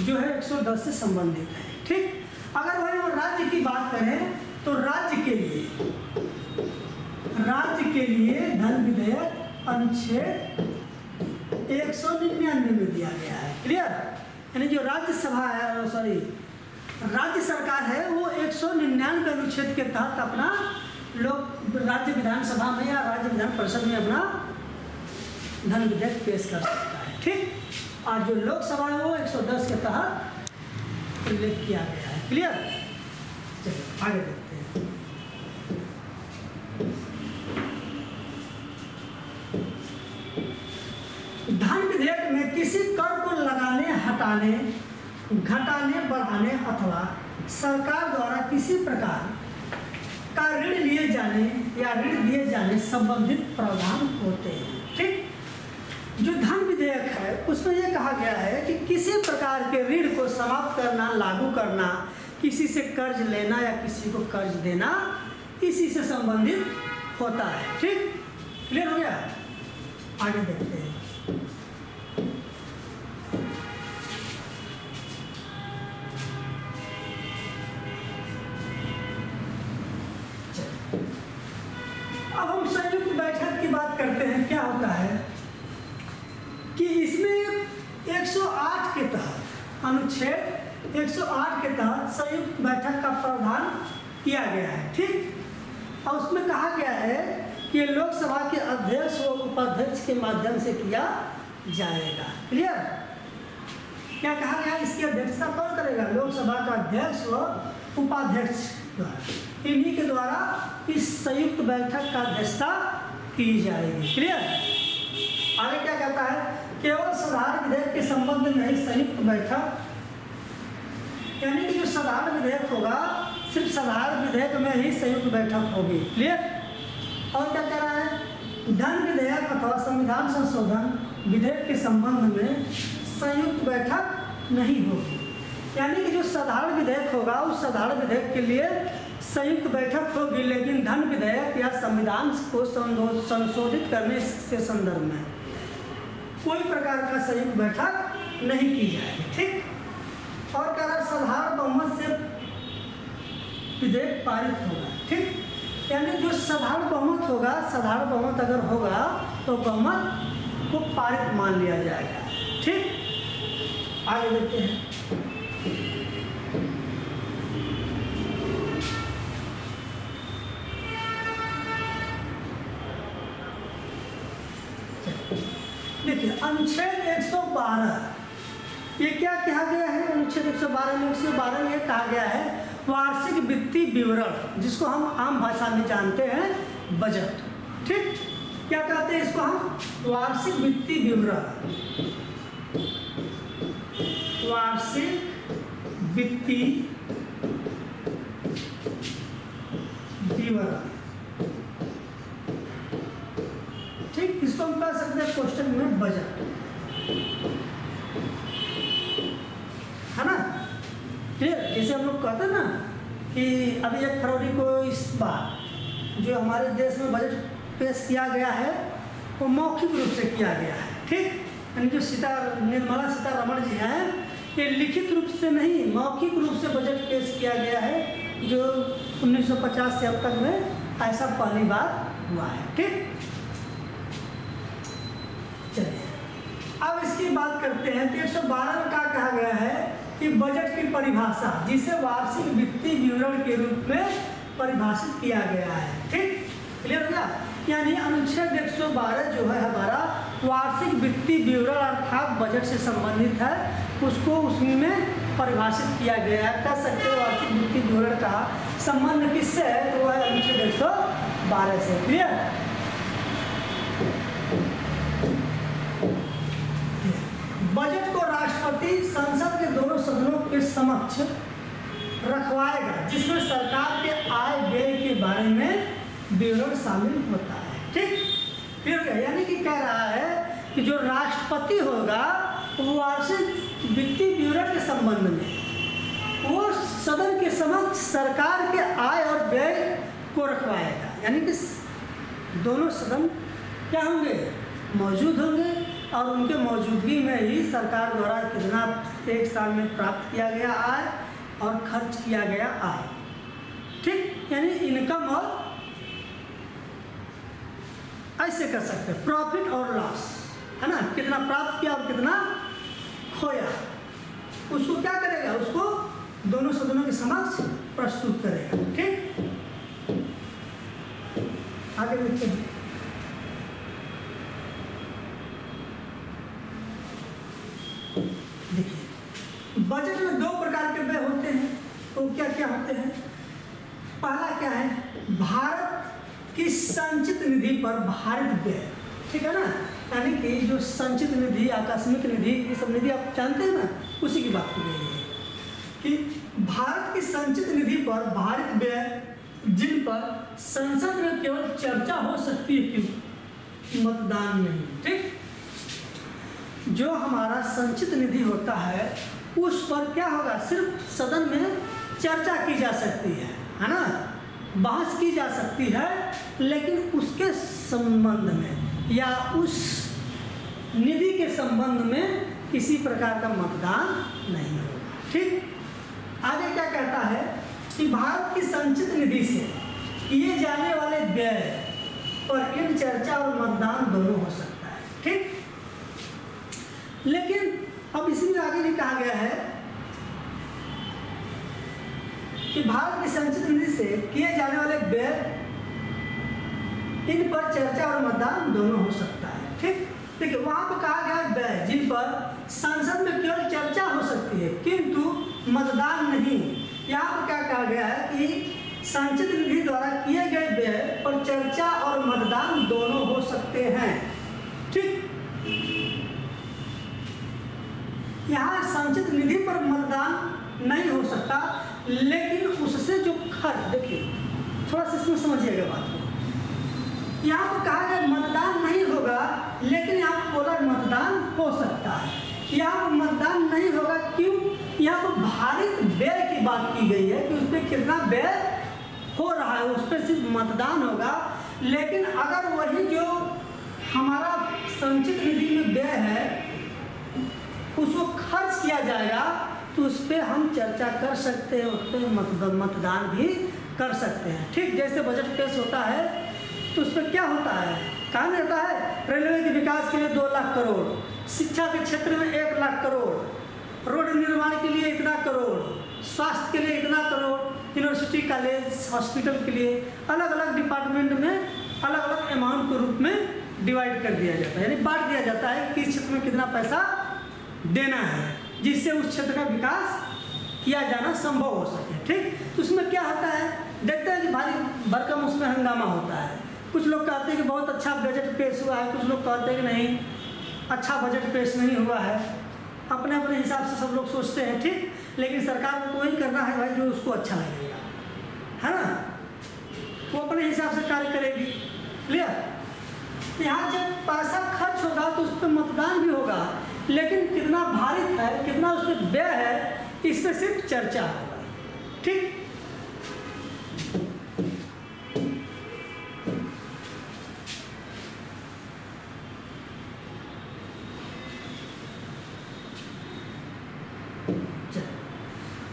जो है 110 से संबंधित है। ठीक, अगर वही वो राज्य की बात करें तो राज्य के लिए धन विधेयक अनुच्छेद 199 में दिया गया है। क्लियर। यानी जो राज्यसभा है, सॉरी राज्य सरकार है, वो 199 अनुच्छेद के तहत अपना लोग राज्य विधानसभा में या राज्य विधान परिषद में अपना धन विधेयक पेश कर सकता है। ठीक, और जो लोकसभा है वो 110 के तहत उल्लेख किया गया है। क्लियर। चलिए आगे देखते हैं। धन विधेयक में किसी कर को लगाने, हटाने, घटाने, बढ़ाने अथवा सरकार द्वारा किसी प्रकार का ऋण लिए जाने या ऋण दिए जाने संबंधित प्रावधान होते हैं। ठीक, जो धन विधेयक है उसमें यह कहा गया है कि किसी प्रकार के ऋण को समाप्त करना, लागू करना, किसी से कर्ज लेना या किसी को कर्ज देना इसी से संबंधित होता है। ठीक, क्लियर हो गया। आगे देखते हैं। अब हम संयुक्त बैठक की बात करते हैं। क्या होता है कि इसमें 108 के तहत, अनुच्छेद 108 के तहत संयुक्त बैठक का प्रावधान किया गया है। ठीक, और उसमें कहा गया है कि लोकसभा के अध्यक्ष व उपाध्यक्ष के माध्यम से किया जाएगा। क्लियर। क्या कहा गया, इसकी अध्यक्षता कौन करेगा, लोकसभा का अध्यक्ष व उपाध्यक्ष द्वारा, इन्हीं के द्वारा इस संयुक्त बैठक का अध्यक्षता की जाएगी। क्लियर। आगे क्या कहता है, केवल साधारण विधेयक के संबंध में ही संयुक्त बैठक, यानी कि जो साधारण विधेयक होगा सिर्फ साधारण विधेयक में ही संयुक्त बैठक होगी। क्लियर। और क्या कह रहा है, धन विधेयक अथवा संविधान संशोधन विधेयक के संबंध में संयुक्त बैठक नहीं होगी। यानी कि जो साधारण विधेयक होगा उस साधारण विधेयक के लिए संयुक्त बैठक होगी, लेकिन धन विधेयक या संविधान को संशोधित करने के संदर्भ में कोई प्रकार का संयुक्त बैठक नहीं की जाएगी। ठीक, और कह रहा साधारण बहुमत से विधेयक पारित होगा। ठीक, यानी जो साधारण बहुमत होगा, साधारण बहुमत अगर होगा तो बहुमत को पारित मान लिया जाएगा। ठीक, आगे देखते हैं। देखिए अनुच्छेद अनुच्छेद 112 ये क्या कहा गया है? अनुच्छेद 112 में 112 में कहा गया है वार्षिक वित्तीय विवरण, जिसको हम आम भाषा में जानते हैं बजट। ठीक, क्या कहते हैं इसको हम? वार्षिक वित्तीय विवरण। वार्षिक वित्तीय विवरण। ठीक, इसको हम कह सकते हैं क्वेश्चन में बजट, है ना? क्लियर? जैसे हम लोग कहते हैं ना कि अभी 1 फरवरी को इस बार जो हमारे देश में बजट पेश किया गया है वो मौखिक रूप से किया गया है। ठीक, यानी जो निर्मला सीतारमण जी हैं, ये लिखित रूप से नहीं, मौखिक रूप से बजट पेश किया गया है, जो 1950 से अब तक में ऐसा पहली बार हुआ है। ठीक, चलिए अब इसकी बात करते हैं। 112 में क्या कहा गया है कि बजट की परिभाषा, जिसे वार्षिक वित्तीय विवरण के रूप में परिभाषित किया गया है। ठीक, क्लियर हो गया? यानी अनुच्छेद 112 जो है हमारा वार्षिक वित्तीय विवरण अर्थात बजट से संबंधित है, उसको उसमें परिभाषित किया गया है। कह सकते हो वार्षिक वित्तीय विवरण का संबंध किससे है? तो वह है अनुच्छेद 112 से। क्लियर? बजट को राष्ट्रपति संसद के दोनों सदनों के समक्ष रखवाएगा, जिसमें सरकार के आय व्यय के बारे में विवरण शामिल होता है। ठीक, फिर यानी कि कह रहा है कि जो राष्ट्रपति होगा वो वार्षिक वित्तीय विवरण के संबंध में वो सदन के समक्ष सरकार के आय और व्यय को रखवाएगा। यानी कि दोनों सदन क्या होंगे? मौजूद होंगे, और उनके मौजूदगी में ही सरकार द्वारा कितना एक साल में प्राप्त किया गया आय और खर्च किया गया आय। ठीक, यानी इनकम और ऐसे कर सकते हैं प्रॉफिट और लॉस, है ना? कितना प्राप्त किया और कितना खोया, उसको क्या करेगा? उसको दोनों सदनों के समक्ष प्रस्तुत करेगा। ठीक, आगे देखते हैं। देखिए, बजट में 2 प्रकार के व्यय होते हैं। तो क्या क्या होते हैं? पहला क्या है? भारत की संचित निधि पर भारित व्यय। ठीक है ना? यानी कि जो संचित निधि, आकस्मिक निधि, ये सब निधि आप जानते हैं ना, उसी की बात की गई है कि भारत की संचित निधि पर भारित व्यय, जिन पर संसद में केवल चर्चा हो सकती है, क्यों? मतदान नहीं। ठीक, जो हमारा संचित निधि होता है उस पर क्या होगा? सिर्फ सदन में चर्चा की जा सकती है ना? बहस की जा सकती है, लेकिन उसके संबंध में या उस निधि के संबंध में किसी प्रकार का मतदान नहीं होगा। ठीक, आगे क्या कहता है कि भारत की संचित निधि से किए जाने वाले व्यय पर इन चर्चा और मतदान दोनों हो सकता है। ठीक, लेकिन अब इसमें आगे भी कहा गया है कि भारत की संचित निधि से किए जाने वाले व्यय, इन पर चर्चा और मतदान दोनों हो सकता है। ठीक, देखिए वहां पर कहा गया व्यय जिन पर संसद में केवल चर्चा हो सकती है किंतु मतदान नहीं। यहाँ पर क्या कहा गया है कि संचित निधि द्वारा किए गए व्यय पर चर्चा और मतदान दोनों हो सकते हैं। ठीक, यहाँ संचित निधि पर मतदान नहीं हो सकता, लेकिन उससे जो खर्च, देखिए थोड़ा सा इसमें समझिएगा बात को। यहाँ पर कहा गया मतदान नहीं होगा, लेकिन यहाँ पर बोला मतदान हो सकता है। यहाँ पर मतदान नहीं होगा, क्यों? यहाँ पर भारित व्यय की बात की गई है कि उस पर कितना व्यय हो रहा है, उस पर सिर्फ मतदान होगा। लेकिन अगर वही जो हमारा संचित निधि में व्यय है उसको खर्च किया जाएगा तो उस पर हम चर्चा कर सकते हैं, उस पर मतदान भी कर सकते हैं। ठीक, जैसे बजट पेश होता है तो उस पर क्या होता है? कहाँ रहता है? रेलवे के विकास के लिए 2 लाख करोड़, शिक्षा के क्षेत्र में 1 लाख करोड़, रोड निर्माण के लिए इतना करोड़, स्वास्थ्य के लिए इतना करोड़, यूनिवर्सिटी, कॉलेज, हॉस्पिटल के लिए अलग अलग डिपार्टमेंट में अलग अलग अमाउंट के रूप में डिवाइड कर दिया जाता है, यानी बांट दिया जाता है कि किस क्षेत्र में कितना पैसा देना है, जिससे उस क्षेत्र का विकास किया जाना संभव हो सके। ठीक, तो उसमें क्या होता है, देखते हैं कि भारी भरकम उसमें हंगामा होता है। कुछ लोग कहते हैं कि बहुत अच्छा बजट पेश हुआ है, कुछ लोग कहते हैं कि नहीं अच्छा बजट पेश नहीं हुआ है। अपने अपने हिसाब से सब लोग सोचते हैं। ठीक, लेकिन सरकार को तो वही करना है भाई जो उसको अच्छा लगेगा, है ना, वो अपने हिसाब से कार्य करेगी। क्लियर। यहाँ जब पैसा खर्च होगा तो उस पर मतदान भी होगा, लेकिन कितना भारित है, कितना उस पर व्यय है, इस पर सिर्फ चर्चा होगा। ठीक,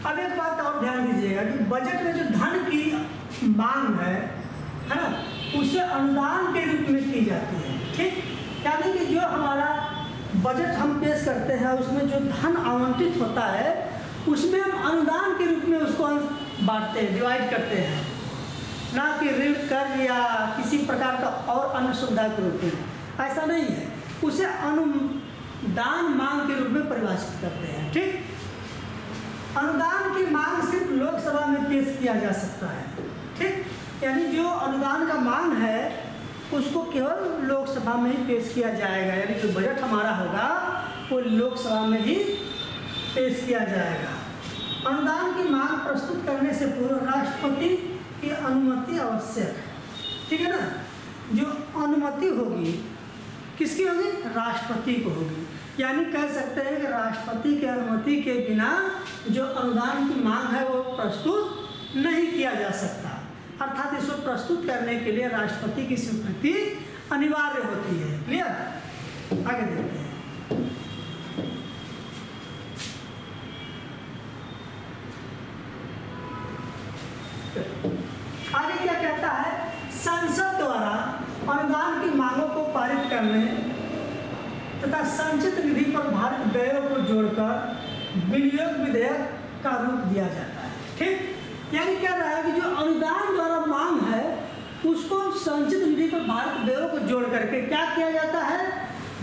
अब एक बात और ध्यान दीजिएगा कि बजट में जो धन की मांग है ना, उसे अनुदान के रूप में की जाती है। ठीक, यानी कि जो हमारा बजट हम पेश करते हैं उसमें जो धन आवंटित होता है उसमें हम अनुदान के रूप में उसको बांटते हैं, डिवाइड करते हैं, ना कि ऋण कर या किसी प्रकार का और अन्य सुविधा के रूप में। ऐसा नहीं है, उसे अनुदान मांग के रूप में परिभाषित करते हैं। ठीक, अनुदान की मांग सिर्फ लोकसभा में पेश किया जा सकता है। ठीक, यानी जो अनुदान का मांग है उसको केवल लोकसभा में ही पेश किया जाएगा, यानी जो बजट हमारा होगा वो लोकसभा में ही पेश किया जाएगा। अनुदान की मांग प्रस्तुत करने से पूर्व राष्ट्रपति की अनुमति आवश्यक। ठीक है ना, जो अनुमति होगी किसकी होगी, राष्ट्रपति को होगी। यानी कह सकते हैं कि राष्ट्रपति की अनुमति के बिना जो अनुदान की मांग है वो प्रस्तुत नहीं किया जा सकता, अर्थात इसको प्रस्तुत करने के लिए राष्ट्रपति की स्वीकृति अनिवार्य होती है। क्लियर, आगे देखते हैं। आगे क्या कहता है, संसद द्वारा अनुदान की मांगों को पारित करने तथा संचित निधि पर भारित व्ययों को जोड़कर विनियोग विधेयक का रूप दिया जाता है। ठीक, यानी क्या रहा है कि जो अनुदान द्वारा मांग है उसको संचित निधि पर भारित व्ययों को जोड़ करके क्या किया जाता है,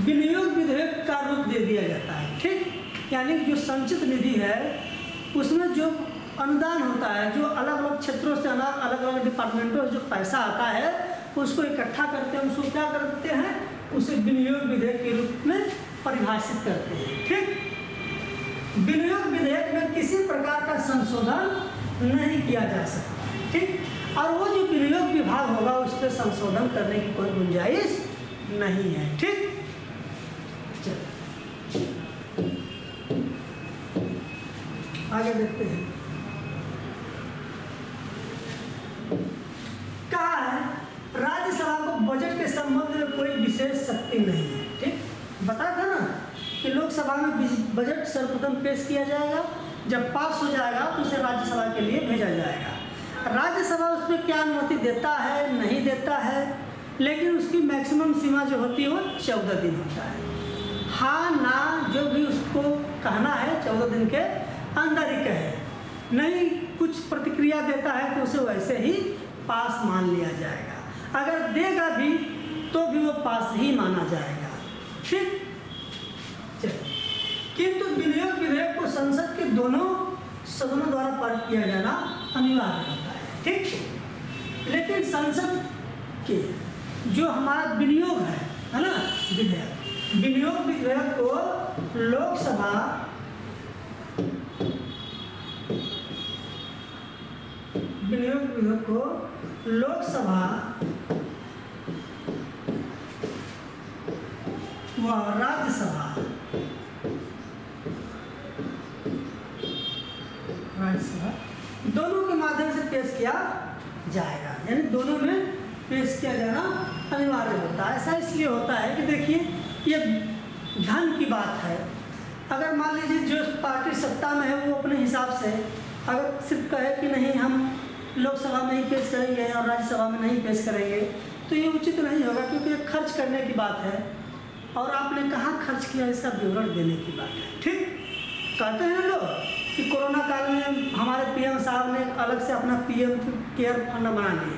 विनियोग विधेयक का रूप दे दिया जाता है। ठीक, यानी कि जो संचित निधि है उसमें जो अनुदान होता है, जो अलग अलग क्षेत्रों से अलग अलग डिपार्टमेंटों से जो पैसा आता है उसको इकट्ठा करते हैं, उसको क्या करते हैं, उसे विनियोग विधेयक के रूप में परिभाषित करते हैं। ठीक, विनियोग विधेयक में किसी प्रकार का संशोधन नहीं किया जा सकता। ठीक, और वो जो विनियोग विभाग होगा उस पर संशोधन करने की कोई गुंजाइश नहीं है। ठीक, चलो आगे देखते हैं। कहा है राज्यसभा को बजट के संबंध में कोई विशेष शक्ति नहीं है। ठीक, बताया था ना कि लोकसभा में बजट सर्वप्रथम पेश किया जाएगा, जब पास हो जाएगा तो उसे राज्यसभा के लिए भेजा जाएगा। राज्यसभा उस पर क्या अनुमति देता है नहीं देता है, लेकिन उसकी मैक्सिमम सीमा जो होती है वो 14 दिन होता है। हाँ ना जो भी उसको कहना है 14 दिन के अंदर ही कहे, नहीं कुछ प्रतिक्रिया देता है तो उसे वैसे ही पास मान लिया जाएगा, अगर देगा भी तो भी वो पास ही माना जाएगा। ठीक, चलिए, किंतु विनियोग विधेयक को संसद के दोनों सदनों द्वारा पारित किया जाना अनिवार्य होता है। ठीक, लेकिन संसद के जो हमारा विनियोग है ना विधेयक, विनियोग विधेयक को लोकसभा विनियोग विधेयक को लोकसभा व राज्यसभा दोनों के माध्यम से पेश किया जाएगा, यानी दोनों में पेश किया जाना अनिवार्य होता है। ऐसा इसलिए होता है कि देखिए ये धन की बात है, अगर मान लीजिए जो पार्टी सत्ता में है वो अपने हिसाब से अगर सिर्फ कहे कि नहीं हम लोकसभा में ही पेश करेंगे और राज्यसभा में नहीं पेश करेंगे तो ये उचित नहीं होगा, क्योंकि ये खर्च करने की बात है और आपने कहाँ खर्च किया इसका विवरण देने की बात है। ठीक, कहते हैं लोग कि कोरोना काल में हमारे पीएम साहब ने अलग से अपना पीएम केयर फंड बना लिए,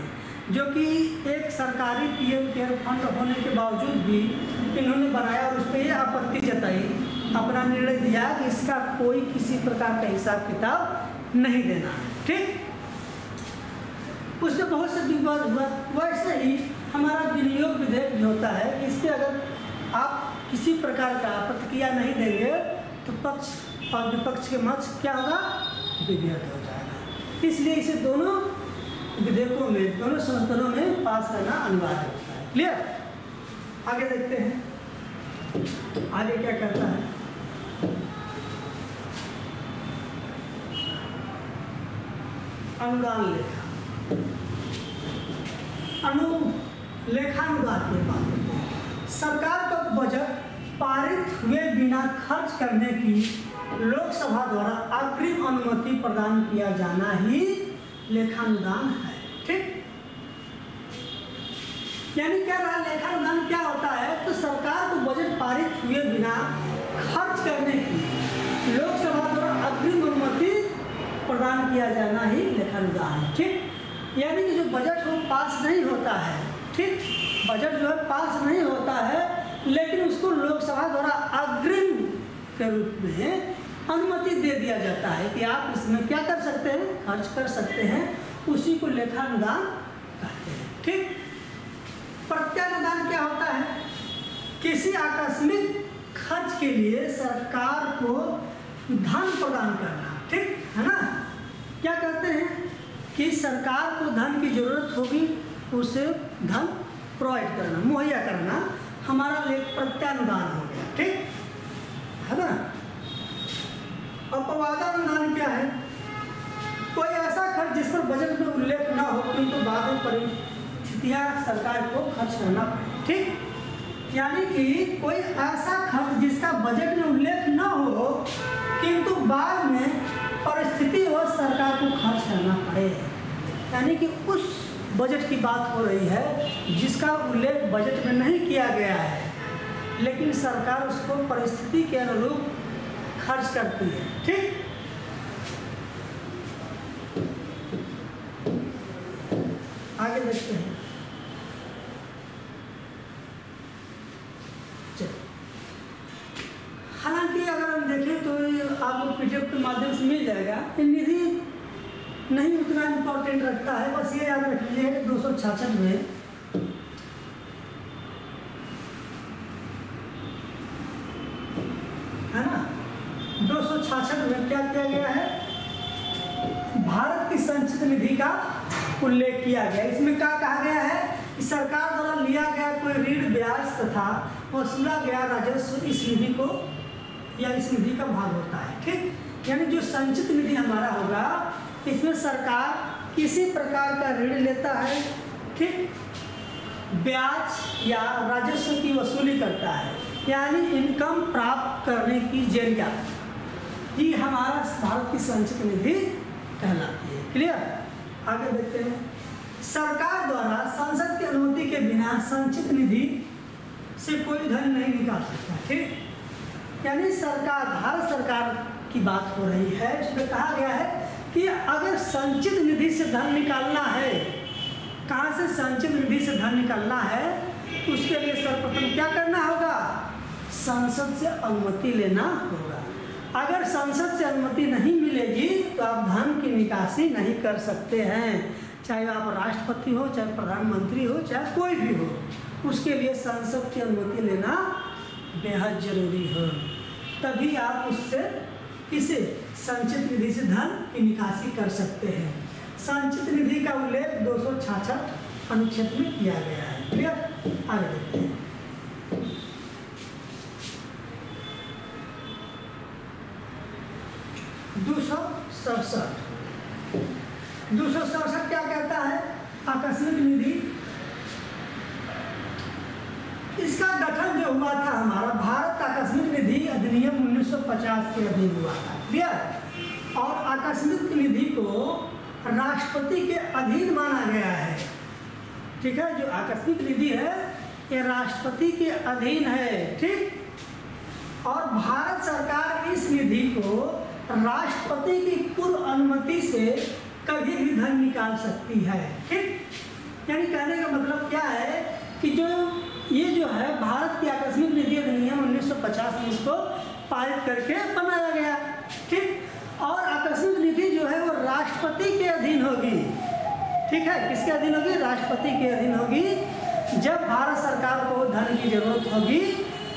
जो कि एक सरकारी पीएम केयर फंड होने के बावजूद भी इन्होंने बनाया और उस पर यह आपत्ति जताई, अपना निर्णय दिया कि इसका कोई किसी प्रकार का हिसाब किताब नहीं देना है। ठीक, उससे बहुत से विवाद हुआ। वैसे ही हमारा विनियोग विधेयक जो होता है, इस पर अगर आप किसी प्रकार का प्रतिक्रिया नहीं देंगे तो पक्ष और विपक्ष के मध्य क्या होगा, विभेद हो जाएगा। इसलिए इसे दोनों विधेयकों में, दोनों संसदों में पास करना अनिवार्य होता है। क्लियर? आगे देखते हैं आगे क्या करता है। अनुदान लेखा, लेखानुदान की बात करते हैं। सरकार का बजट पारित हुए बिना खर्च करने की लोकसभा द्वारा अग्रिम अनुमति प्रदान किया जाना ही लेखानुदान है। ठीक, यानी क्या रहा, लेखानुदान क्या होता है, तो सरकार को बजट पारित हुए बिना खर्च करने की लोकसभा द्वारा अग्रिम अनुमति प्रदान किया जाना ही लेखानुदान है। ठीक, यानी कि जो बजट वो पास नहीं होता है, ठीक, बजट जो है पास नहीं होता है, लेकिन उसको लोकसभा द्वारा अग्रिम के रूप में अनुमति दे दिया जाता है कि आप इसमें क्या कर सकते हैं, खर्च कर सकते हैं, उसी को लेखानुदान कहते हैं। ठीक, प्रत्यानुदान क्या होता है, किसी आकस्मिक खर्च के लिए सरकार को धन प्रदान करना। ठीक है ना, क्या कहते हैं कि सरकार को धन की जरूरत होगी, उसे धन प्रोवाइड करना, मुहैया करना, हमारा प्रत्यानुदान हो गया। ठीक है ना। अपवादानुदान क्या है, कोई ऐसा खर्च जिस पर बजट में उल्लेख ना हो किंतु बाद में परिस्थितियां सरकार को खर्च करना पड़े। ठीक, यानी कि कोई ऐसा खर्च जिसका बजट में उल्लेख ना हो किंतु बाद में परिस्थिति हो सरकार को खर्च करना पड़े, यानी कि उस बजट की बात हो रही है जिसका उल्लेख बजट में नहीं किया गया है, लेकिन सरकार उसको परिस्थिति के अनुरूप खर्च करती है। ठीक, आगे देखते हैं। हालांकि अगर हम देखें तो आपको पीडीएफ के माध्यम से मिल जाएगा। निधि नहीं उतना इम्पोर्टेंट रखता है, बस ये याद रख लीजिए कि 266 में है ना, 266 में क्या किया गया है, भारत की संचित निधि का उल्लेख किया गया। इसमें क्या कहा गया है कि सरकार द्वारा लिया गया कोई ऋण, ब्याज तथा वसूला गया राजस्व इस निधि को या इस निधि का भाग होता है। ठीक, यानी जो संचित निधि हमारा होगा, इसमें सरकार किसी प्रकार का ऋण लेता है, ठीक, ब्याज या राजस्व की वसूली करता है, यानी इनकम प्राप्त करने की जरिया ही हमारा भारत की संचित निधि कहलाती है। क्लियर? आगे देखते हैं। सरकार द्वारा संसद की अनुमति के बिना संचित निधि से कोई धन नहीं निकाल सकता। ठीक, यानी सरकार, भारत सरकार की बात हो रही है, इसमें कहा गया है कि अगर संचित निधि से धन निकालना है, कहाँ से संचित निधि से धन निकालना है, तो उसके लिए सर्वप्रथम क्या करना होगा, संसद से अनुमति लेना होगा। अगर संसद से अनुमति नहीं मिलेगी तो आप धन की निकासी नहीं कर सकते हैं, चाहे आप राष्ट्रपति हो, चाहे प्रधानमंत्री हो, चाहे कोई भी हो, उसके लिए संसद की अनुमति लेना बेहद जरूरी हो, तभी आप उससे किसी संचित निधि से धन की निकासी कर सकते हैं। संचित निधि का उल्लेख 266 अनुच्छेद में किया गया है। क्लियर? आगे देखते हैं। दूसरा 267 क्या कहता है, आकस्मिक निधि। इसका गठन जो हुआ था हमारा भारत आकस्मिक निधि अधिनियम 1950 के अधीन हुआ था। क्लियर? और आकस्मिक निधि को राष्ट्रपति के अधीन माना गया है। ठीक है, जो आकस्मिक निधि है ये राष्ट्रपति के अधीन है। ठीक, और भारत सरकार इस निधि को राष्ट्रपति की पूर्व अनुमति से कभी भी धन निकाल सकती है। ठीक, यानी कहने का मतलब क्या है कि जो ये जो है भारत की आकस्मिक निधि अधिनियम 1950 में इसको पारित करके बनाया गया, ठीक। और आकस्मिक निधि जो है वो राष्ट्रपति के अधीन होगी, ठीक है। किसके अधीन होगी? राष्ट्रपति के अधीन होगी। जब भारत सरकार को धन की जरूरत होगी,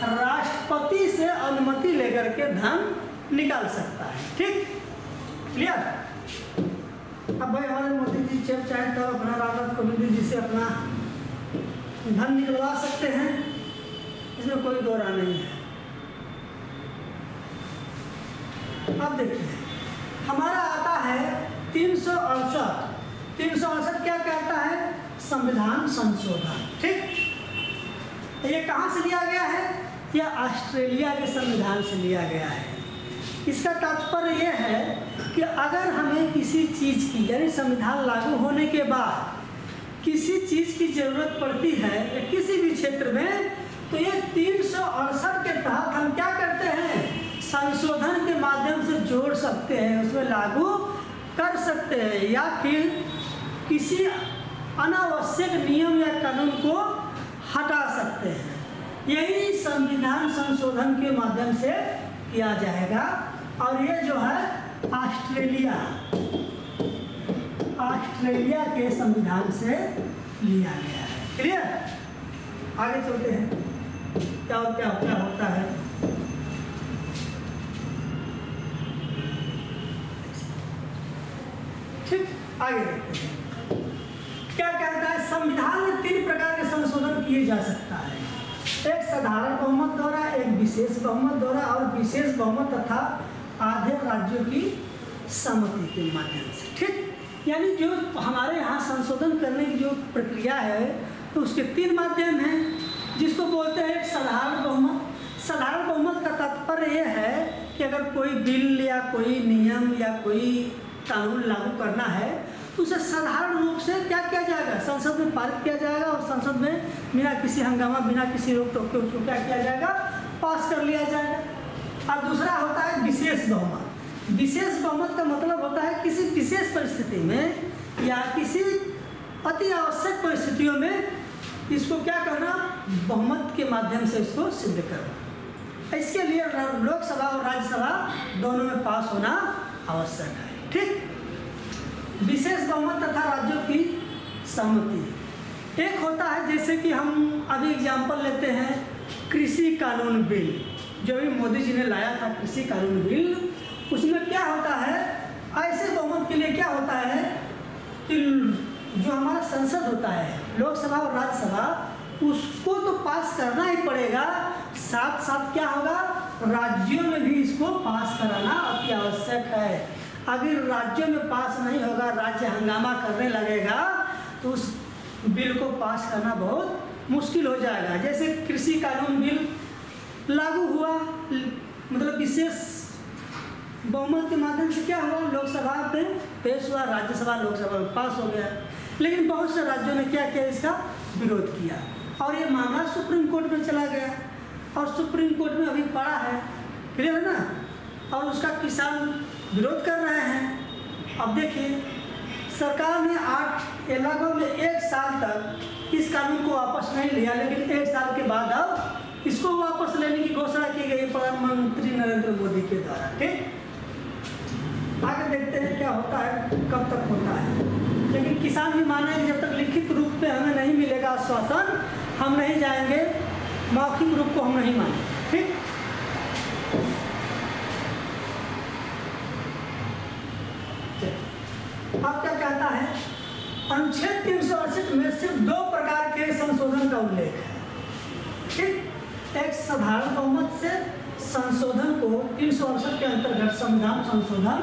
राष्ट्रपति से अनुमति लेकर के धन निकाल सकता है, ठीक, क्लियर। अब भाई हमारे मोदी जी जब चाहे तो अपना रामनाथ कोविंद जी से अपना धन निकलवा सकते हैं, इसमें कोई दो राय नहीं है। अब देखिए हमारा आता है 368। 368 क्या कहता है? संविधान संशोधन, ठीक। ये कहाँ से लिया गया है? यह ऑस्ट्रेलिया के संविधान से लिया गया है। इसका तात्पर्य यह है कि अगर हमें किसी चीज़ की, यानी संविधान लागू होने के बाद किसी चीज़ की ज़रूरत पड़ती है किसी भी क्षेत्र में, तो ये 368 के तहत हम क्या करते हैं? संशोधन के माध्यम से जोड़ सकते हैं, उसमें लागू कर सकते हैं, या फिर किसी अनावश्यक नियम या कानून को हटा सकते हैं। यही संविधान संशोधन के माध्यम से किया जाएगा। और ये जो है ऑस्ट्रेलिया के संविधान से लिया गया है, क्लियर। आगे चलते हैं, क्या होता है। ठीक, आगे देखते हैं क्या कहता है। संविधान में 3 प्रकार के संशोधन किए जा सकता है, एक साधारण बहुमत द्वारा, एक विशेष बहुमत द्वारा और विशेष बहुमत तथा आधे राज्यों की सहमति के माध्यम से, ठीक। यानी जो हमारे यहाँ संशोधन करने की जो प्रक्रिया है तो उसके 3 माध्यम हैं, जिसको बोलते हैं साधारण बहुमत। साधारण बहुमत का तात्पर्य यह है कि अगर कोई बिल या कोई नियम या कोई कानून लागू करना है तो उसे साधारण रूप से क्या किया जाएगा? संसद में पारित किया जाएगा और संसद में बिना किसी हंगामा, बिना किसी रोक टोक के उसको क्या किया जाएगा? पास कर लिया जाएगा। और दूसरा होता है विशेष बहुमत। विशेष बहुमत का मतलब होता है किसी विशेष परिस्थिति में या किसी अति आवश्यक परिस्थितियों में इसको क्या करना? बहुमत के माध्यम से इसको सिद्ध करना। इसके लिए लोकसभा और राज्यसभा दोनों में पास होना आवश्यक है, ठीक। विशेष बहुमत तथा राज्यों की सहमति। एक होता है जैसे कि हम अभी एग्जाम्पल लेते हैं कृषि कानून बिल, जो भी मोदी जी ने लाया था कृषि कानून बिल, उसमें क्या होता है? ऐसे बहुमत के लिए क्या होता है कि जो हमारा संसद होता है, लोकसभा और राज्यसभा, उसको तो पास करना ही पड़ेगा, साथ साथ क्या होगा? राज्यों में भी इसको पास कराना अति आवश्यक है। अगर राज्यों में पास नहीं होगा, राज्य हंगामा करने लगेगा, तो उस बिल को पास करना बहुत मुश्किल हो जाएगा। जैसे कृषि कानून बिल लागू हुआ, मतलब विशेष बहुमत के माध्यम से क्या हुआ? लोकसभा पे पेश हुआ, राज्यसभा लोकसभा में पास हो गया। लेकिन बहुत से राज्यों ने क्या किया? इसका विरोध किया और ये मामला सुप्रीम कोर्ट में चला गया और सुप्रीम कोर्ट में अभी पड़ा है, क्लियर है ना। और उसका किसान विरोध कर रहे हैं। अब देखिए सरकार ने 8 इलाकों में 1 साल तक इस कानून को वापस नहीं लिया, लेकिन 1 साल के बाद अब इसको वापस लेने की घोषणा की गई प्रधानमंत्री नरेंद्र मोदी के द्वारा, ठीक। आगे देखते हैं क्या होता है, कब तक होता है। लेकिन किसान भी मान रहे हैं जब तक लिखित रूप में हमें नहीं मिलेगा आश्वासन, हम नहीं जाएंगे, मौखिक रूप को हम नहीं मानेंगे, ठीक। अब क्या कहता है? अनुच्छेद 368 में सिर्फ 2 प्रकार के संशोधन का उल्लेख है, ठीक। एक साधारण बहुमत से संशोधन को 368 के अंतर्गत संविधान संशोधन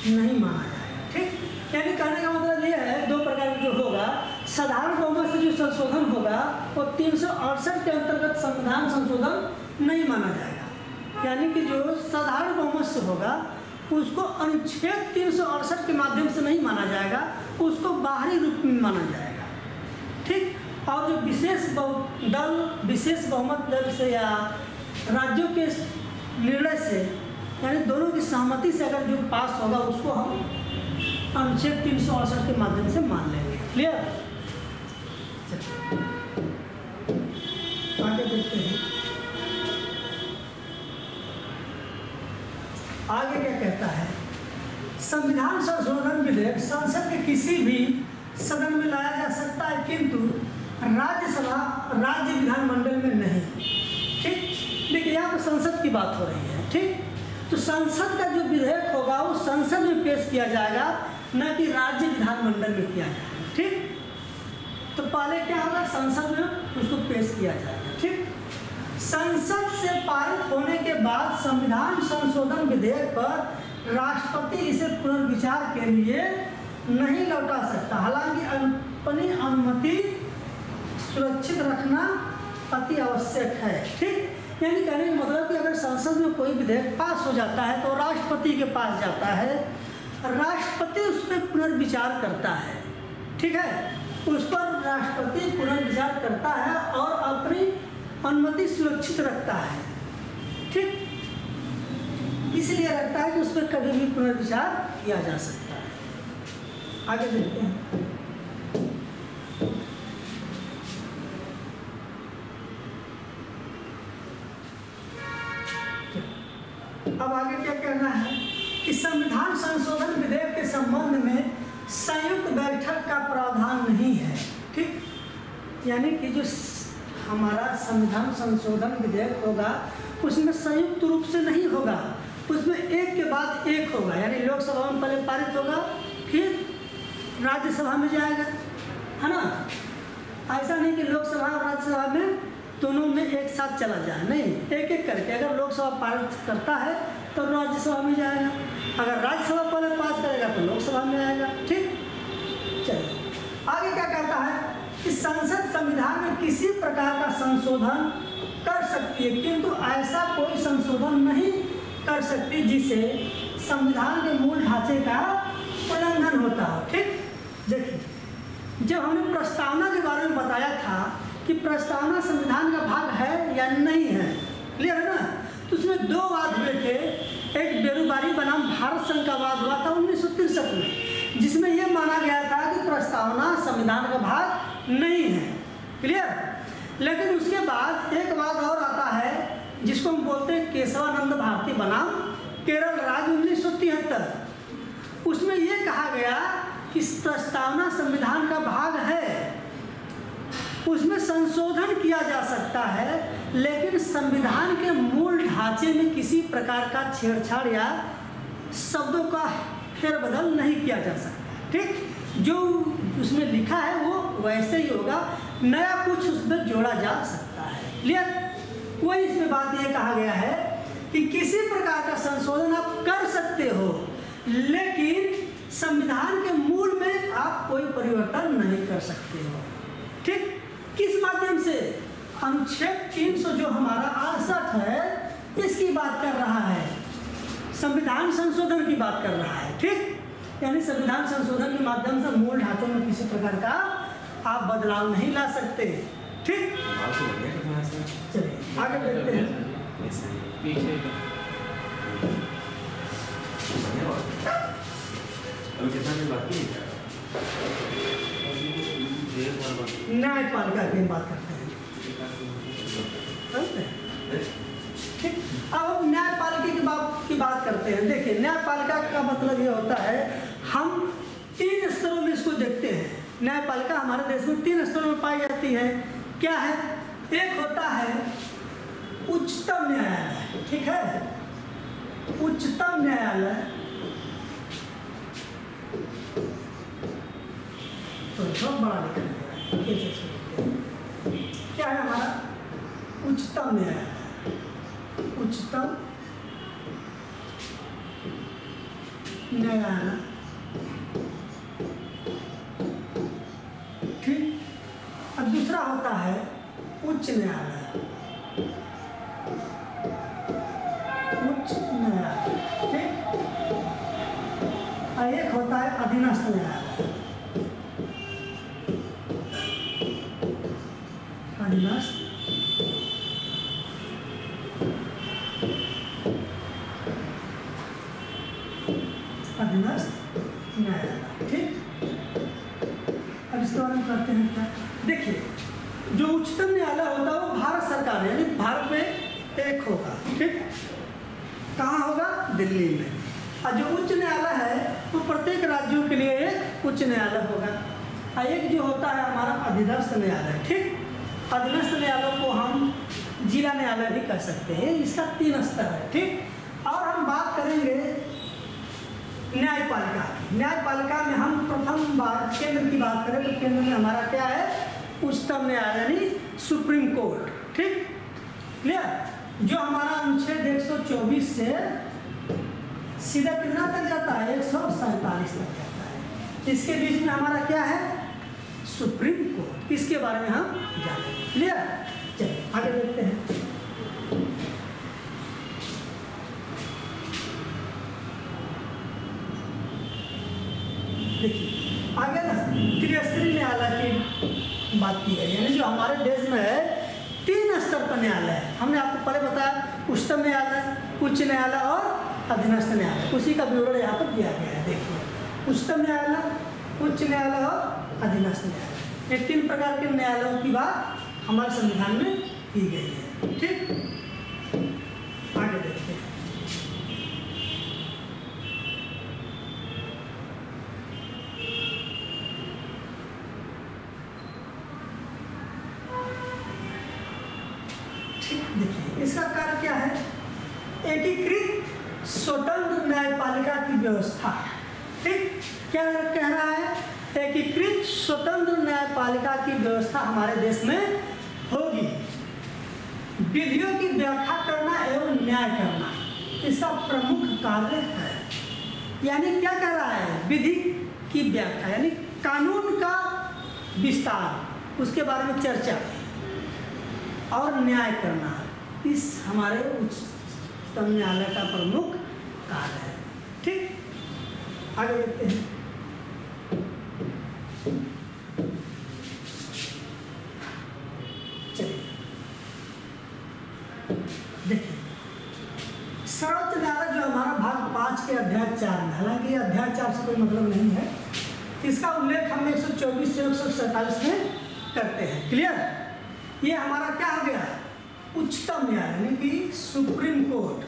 नहीं माना जाएगा, ठीक। यानी कहने का मतलब ये है 2 प्रकार जो होगा, साधारण बहुमत से जो संशोधन होगा वो 368 के अंतर्गत संविधान संशोधन नहीं माना जाएगा। यानी कि जो साधारण बहुमत से होगा उसको अनुच्छेद 368 के माध्यम से नहीं माना जाएगा, उसको बाहरी रूप में माना जाएगा, ठीक। और जो विशेष बहुमत दल से या राज्यों के निर्णय से, यानी दोनों की सहमति से अगर जो पास होगा उसको हम अनुच्छेद 368 के माध्यम से मान लेंगे, क्लियर। आगे देखते हैं आगे क्या कहता है। संविधान संशोधन विधेयक संसद के किसी भी सदन में लाया जा सकता है, किंतु राज्यसभा राज्य विधानमंडल में नहीं। ठीक, देखिए यहाँ पर संसद की बात हो रही है। ठीक, तो संसद का जो विधेयक होगा वो संसद में पेश किया जाएगा, न कि राज्य विधानमंडल में किया जाएगा। ठीक, तो पहले क्या होगा, संसद में उसको पेश किया जाएगा। ठीक, संसद से पारित होने के बाद संविधान संशोधन विधेयक पर राष्ट्रपति इसे पुनर्विचार के लिए नहीं लौटा सकता। हालांकि अपनी अनुमति सुरक्षित रखना अति आवश्यक है। ठीक, यानी कहने का मतलब कि अगर संसद में कोई विधेयक पास हो जाता है तो राष्ट्रपति के पास जाता है, राष्ट्रपति उस पर पुनर्विचार करता है। ठीक है, उस पर राष्ट्रपति पुनर्विचार करता है और अपनी अनुमति सुरक्षित रखता है। ठीक, इसलिए रखता है कि उस पर कभी भी पुनर्विचार किया जा सकता है। आगे देखते हैं। अब आगे क्या कहना है कि संविधान संशोधन विधेयक के संबंध में संयुक्त बैठक का प्रावधान नहीं है। ठीक, यानी कि जो हमारा संविधान संशोधन विधेयक होगा उसमें संयुक्त रूप से नहीं होगा, उसमें एक के बाद एक होगा। यानी लोकसभा में पहले पारित होगा, फिर राज्यसभा में जाएगा, है ना। ऐसा नहीं कि लोकसभा और राज्यसभा में दोनों में एक साथ चला जाए, नहीं, एक एक करके। अगर लोकसभा पारित करता है तो राज्यसभा में जाएगा, अगर राज्यसभा पहले पास करेगा तो लोकसभा में आएगा। ठीक, चलिए आगे क्या कहता है कि संसद संविधान में किसी प्रकार का संशोधन कर सकती है, किंतु ऐसा कोई संशोधन नहीं कर सकती जिसे संविधान के मूल ढांचे का उल्लंघन होता हो। ठीक, देखिए जब हमने प्रस्तावना के बारे में बताया था कि प्रस्तावना संविधान का भाग है या नहीं है, क्लियर है ना, तो उसमें दो वाद हुए थे। एक बेरुबारी बनाम भारत संघ का वाद हुआ था 1963 में, जिसमें यह माना गया था कि प्रस्तावना संविधान का भाग नहीं है, क्लियर। लेकिन उसके बाद एक वाद और आता है जिसको हम बोलते हैं केशवानंद भारती बनाम केरल राज्य 1973। उसमें यह कहा गया कि प्रस्तावना संविधान का भाग है, उसमें संशोधन किया जा सकता है, लेकिन संविधान के मूल ढांचे में किसी प्रकार का छेड़छाड़ या शब्दों का फेरबदल नहीं किया जा सकता। ठीक, जो उसमें लिखा है वो वैसे ही होगा, नया कुछ उसमें जोड़ा जा सकता है, क्लियर। वही इसमें बात ये कहा गया है कि किसी प्रकार का संशोधन आप कर सकते हो, लेकिन संविधान के मूल में आप कोई परिवर्तन नहीं कर सकते हो। ठीक, किस माध्यम से? अनुच्छेद 300 जो हमारा 68 है इसकी बात कर रहा है, संविधान संशोधन की बात कर रहा है। ठीक, यानी संविधान संशोधन के माध्यम से मूल ढांचों में किसी प्रकार का आप बदलाव नहीं ला सकते। ठीक, चलिए आगे देखते हैं। न्यायपालिका की बात करते हैं। ठीक, अब हम न्यायपालिका की बात करते हैं। देखिए न्यायपालिका का मतलब ये होता है, हम 3 स्तरों में इसको देखते हैं। न्यायपालिका हमारे देश में 3 स्तरों में पाई जाती है। क्या है? एक होता है उच्चतम न्यायालय, ठीक है, उच्चतम न्यायालय, बहुत बड़ा लिखा है। क्या है हमारा उच्चतम न्यायालय? उच्चतम न्यायालय, ठीक। और दूसरा होता है उच्च न्यायालय, उच्च न्यायालय, ठीक। और एक होता है अधीनस्थ न्यायालय, अधीनस्थ न्यायालय, ठीक। अब इसके बारे में करते हैं क्या? देखिए, जो उच्चतम न्यायालय होता है वो भारत सरकार है, यानी भारत में एक होगा, ठीक। कहाँ होगा? दिल्ली में। और जो उच्च न्यायालय है वो प्रत्येक राज्यों के लिए एक उच्च न्यायालय होगा। और एक जो होता है हमारा अधीनस्थ न्यायालय, ठीक। अधीनस्थ न्यायालय को हम जिला न्यायालय भी कह सकते हैं। इसका 3 स्तर है, ठीक। और हम बात करेंगे न्यायपालिका की। न्यायपालिका में हम प्रथम बार केंद्र की बात करें तो केंद्र में हमारा क्या है? उच्चतम न्यायालय यानी सुप्रीम कोर्ट, ठीक। क्लियर? जो हमारा अनुच्छेद 124 से सीधा कितना तक जाता है? 147 तक जाता है। इसके बीच में हमारा क्या है? Supreme court. इसके बारे में हम जानेंगे। क्लियर? चलिए आगे देखते हैं। देखिए आगे ना त्रिस्तरीय न्यायालय की बात की गई, यानी जो हमारे देश में है 3 स्तर पर न्यायालय है। हमने आपको पहले बताया उच्चतम न्यायालय, उच्च न्यायालय और अधीनस्थ न्यायालय। उसी का विवरण यहाँ पर दिया गया है। देखिए, उच्चतम न्यायालय, उच्च न्यायालय और अधीनस्थ न्यायालय, ये 3 प्रकार के न्यायालयों की बात हमारे संविधान में की गई है, ठीक। आगे देखते हैं। देखिए इसका कार्य क्या है? एकीकृत स्वतंत्र न्यायपालिका की व्यवस्था, ठीक। क्या कह रहा है? एकीकृत स्वतंत्र न्यायपालिका की व्यवस्था हमारे देश में होगी। विधियों की व्याख्या करना एवं न्याय करना इसका प्रमुख कार्य है। यानी क्या कर रहा है? विधि की व्याख्या यानी कानून का विस्तार, उसके बारे में चर्चा और न्याय करना इस हमारे उच्चतम न्यायालय का प्रमुख कार्य है, ठीक। आगे देखते हैं। चलिए देखिए, सर्वोच्च न्यायालय जो हमारा भाग 5 के अध्याय 4 में, हालांकि अध्याय 4 से कोई मतलब नहीं है, इसका उल्लेख हम 124 से 147 में करते हैं। क्लियर? ये हमारा क्या हो गया? उच्चतम न्यायालय यानी कि सुप्रीम कोर्ट,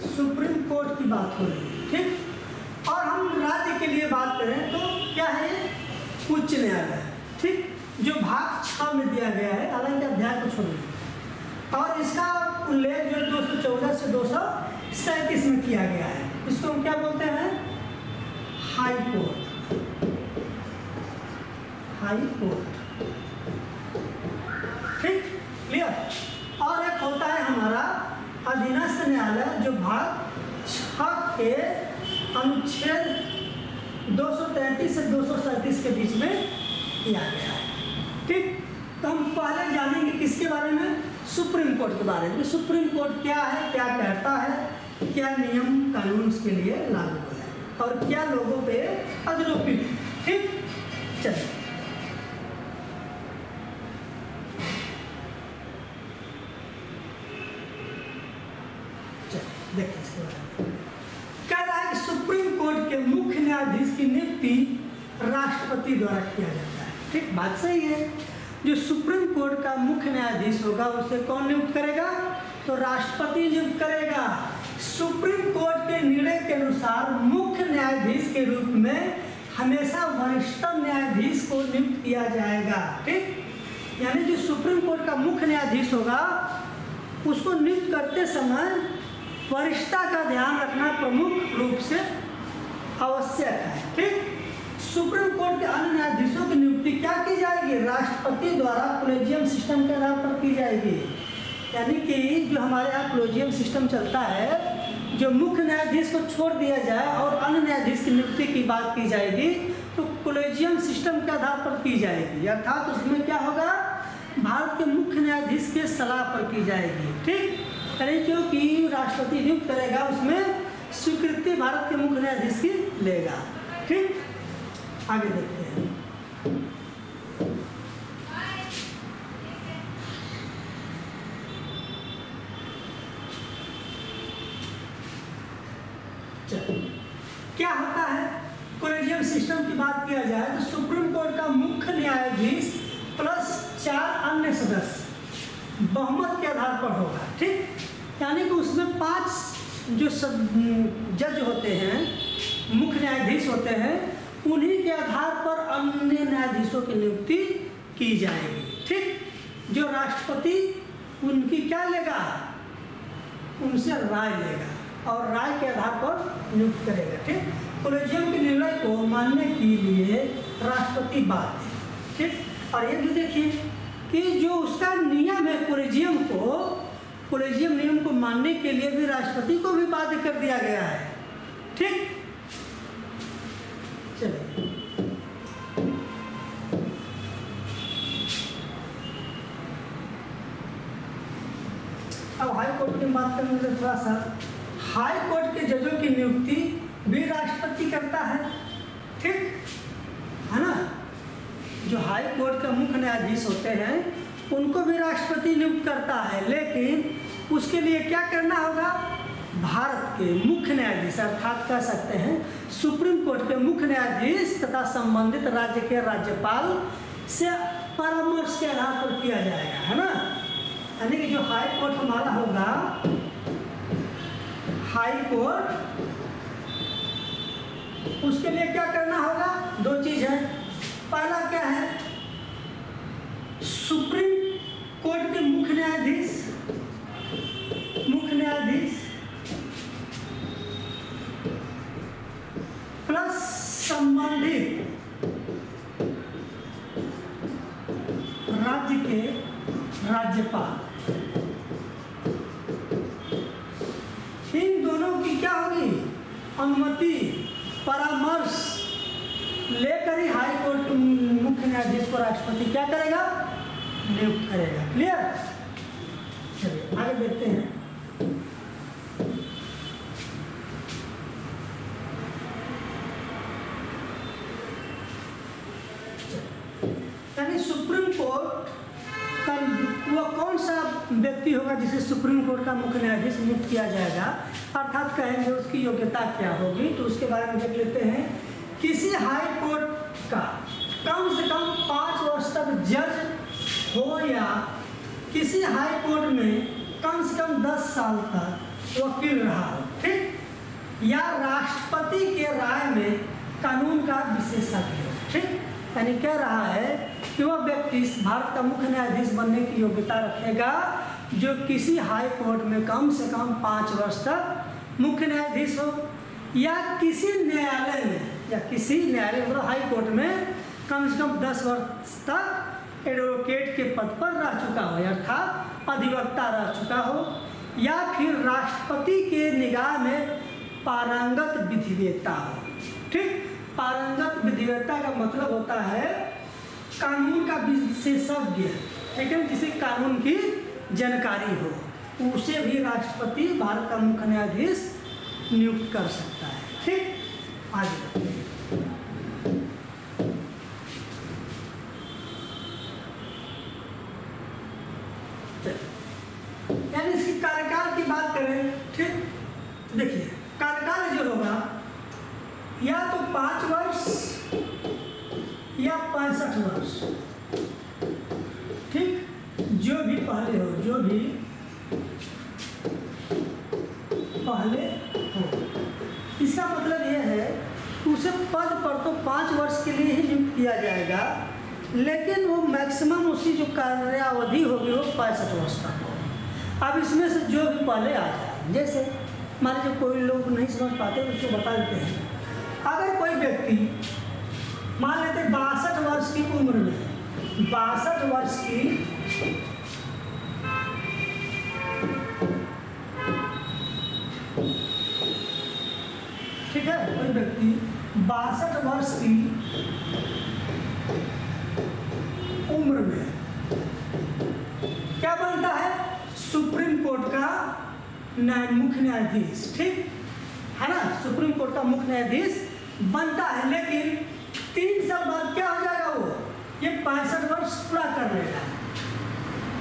सुप्रीम कोर्ट की बात हो रही है, ठीक। और हम राज्य के लिए बात करें तो क्या है? उच्च न्यायालय, ठीक, जो भाग 6 में दिया गया है, हालांकि अध्याय को छोड़िए। और इसका उल्लेख जो 214 से 237 में किया गया है, इसको हम क्या बोलते हैं? हाई कोर्ट, हाई कोर्ट, ठीक। क्लियर? और एक होता है हमारा अधीनस्थ न्यायालय जो भाग 6 के अनुच्छेद 233 से 237 के बीच में किया गया है, ठीक। तो हम पहले जानेंगे किसके बारे में? सुप्रीम कोर्ट के बारे में। सुप्रीम कोर्ट क्या है, क्या कहता है, क्या नियम कानून उसके लिए लागू है और क्या लोगों पे अधिरोपित, ठीक। चलिए देखिए इसके बारे में। कह रहा है कि सुप्रीम कोर्ट के मुख्य न्यायाधीश की नियुक्ति राष्ट्रपति द्वारा किया जाता है, ठीक। बात सही है। जो सुप्रीम कोर्ट का मुख्य न्यायाधीश होगा उसे कौन नियुक्त करेगा? तो राष्ट्रपति नियुक्त करेगा। सुप्रीम कोर्ट के निर्णय के अनुसार मुख्य न्यायाधीश के रूप में हमेशा वरिष्ठतम न्यायाधीश को नियुक्त किया जाएगा, ठीक। यानी जो सुप्रीम कोर्ट का मुख्य न्यायाधीश होगा उसको नियुक्त करते समय वरिष्ठता का ध्यान रखना प्रमुख रूप से आवश्यक है, ठीक। सुप्रीम कोर्ट के अन्य न्यायाधीशों की नियुक्ति क्या की जाएगी? राष्ट्रपति द्वारा कोलेजियम सिस्टम के आधार पर की जाएगी। यानी कि जो हमारे यहाँ कोलेजियम सिस्टम चलता है, जो मुख्य न्यायाधीश को छोड़ दिया जाए और अन्य न्यायाधीश की नियुक्ति की बात की जाएगी तो कोलेजियम सिस्टम के आधार पर की जाएगी। अर्थात उसमें क्या होगा? भारत के मुख्य न्यायाधीश के सलाह पर की जाएगी, ठीक। यानी क्योंकि राष्ट्रपति नियुक्त करेगा उसमें स्वीकृति भारत के मुख्य न्यायाधीश की लेगा, ठीक। आगे देखते हैं। क्या होता है? कोलेजियम सिस्टम की बात किया जाए तो सुप्रीम कोर्ट का मुख्य न्यायाधीश प्लस 4 अन्य सदस्य बहुमत के आधार पर होगा। ठीक, यानी कि उसमें 5 जो जज होते हैं, मुख्य न्यायाधीश होते हैं, उन्हीं के आधार पर अन्य न्यायाधीशों की नियुक्ति की जाएगी। ठीक, जो राष्ट्रपति उनकी क्या लेगा, उनसे राय लेगा और राय के आधार पर नियुक्त करेगा। ठीक, कोलेजियम के निर्णय को मानने के लिए राष्ट्रपति बाध्य है। ठीक, और ये भी देखिए कि जो उसका नियम है कोलेजियम नियम को मानने के लिए भी राष्ट्रपति को भी बाध्य कर दिया गया है। ठीक, चलिए अब हाई कोर्ट की बात करने से थोड़ा सा, हाई कोर्ट के जजों की नियुक्ति भी राष्ट्रपति करता है। ठीक है ना, जो हाई कोर्ट का मुख्य न्यायाधीश होते हैं उनको भी राष्ट्रपति नियुक्त करता है, लेकिन उसके लिए क्या करना होगा, भारत के मुख्य न्यायाधीश अर्थात कह सकते हैं सुप्रीम कोर्ट के मुख्य न्यायाधीश तथा संबंधित राज्य के राज्यपाल से परामर्श के आधार पर किया जाएगा, है ना। यानी कि जो हाई कोर्ट हमारा होगा, हाई कोर्ट, उसके लिए क्या करना होगा, 2 चीज है। पहला क्या है, सुप्रीम कोर्ट के मुख्य न्यायाधीश प्लस संबंधित राज्य के राज्यपाल, इन दोनों की क्या होगी, अनुमति, परामर्श लेकर ही हाई कोर्ट के मुख्य न्यायाधीश को राष्ट्रपति क्या करेगा, नियुक्त करेगा। क्लियर, चलिए आगे देखते हैं। यानी सुप्रीम कोर्ट का वो कौन सा व्यक्ति होगा जिसे सुप्रीम कोर्ट का मुख्य न्यायाधीश नियुक्त किया जाएगा, अर्थात कहेंगे उसकी योग्यता क्या होगी, तो उसके बारे में देख लेते हैं। किसी हाई कोर्ट का कम से कम 5 वर्ष तक जज हो या किसी हाई कोर्ट में कम से कम 10 साल तक वकील रहा हो। ठीक, या राष्ट्रपति के राय में कानून का विशेषज्ञ हो। ठीक, यानी कह रहा है कि वह व्यक्ति भारत का मुख्य न्यायाधीश बनने की योग्यता रखेगा जो किसी हाई कोर्ट में कम से कम 5 वर्ष तक मुख्य न्यायाधीश हो, या किसी न्यायालय में, या किसी न्यायालय मतलब हाई कोर्ट में कम से कम 10 वर्ष तक एडवोकेट के पद पर रह चुका हो, अर्थात अधिवक्ता रह चुका हो, या फिर राष्ट्रपति के निगाह में पारंगत विधिवेत्ता हो। ठीक, पारंगत विधिवेत्ता का मतलब होता है कानून का विशेषज्ञ, ठीक है, जिसे कानून की जानकारी हो, उसे भी राष्ट्रपति भारत का मुख्य न्यायाधीश नियुक्त कर सकता है। ठीक, आगे यानी इसकी कार्यकाल की बात करें। ठीक, देखिए कार्यकाल जो होगा या तो 5 वर्ष या 65 वर्ष। ठीक, जो भी पहले हो, जो भी पहले हो, इसका मतलब यह है कि उसे पद पर तो 5 वर्ष के लिए ही नियुक्त किया जाएगा, लेकिन वो मैक्सिमम उसकी जो कार्यावधि होगी वो 65 वर्ष तक हो। अब इसमें से जो भी पहले आ जाए, जैसे मान लीजिए कोई लोग नहीं समझ पाते तो उसको बता देते हैं। अगर कोई व्यक्ति मान लेते 62 वर्ष की उम्र में, 62 वर्ष की ठीक है, कोई व्यक्ति 62 वर्ष की उम्र में क्या बनता है, सुप्रीम कोर्ट का मुख्य न्यायाधीश। ठीक है ना, सुप्रीम कोर्ट का मुख्य न्यायाधीश बनता है, लेकिन 3 साल बाद क्या हो जाएगा, वो ये 65 वर्ष पूरा कर लेगा।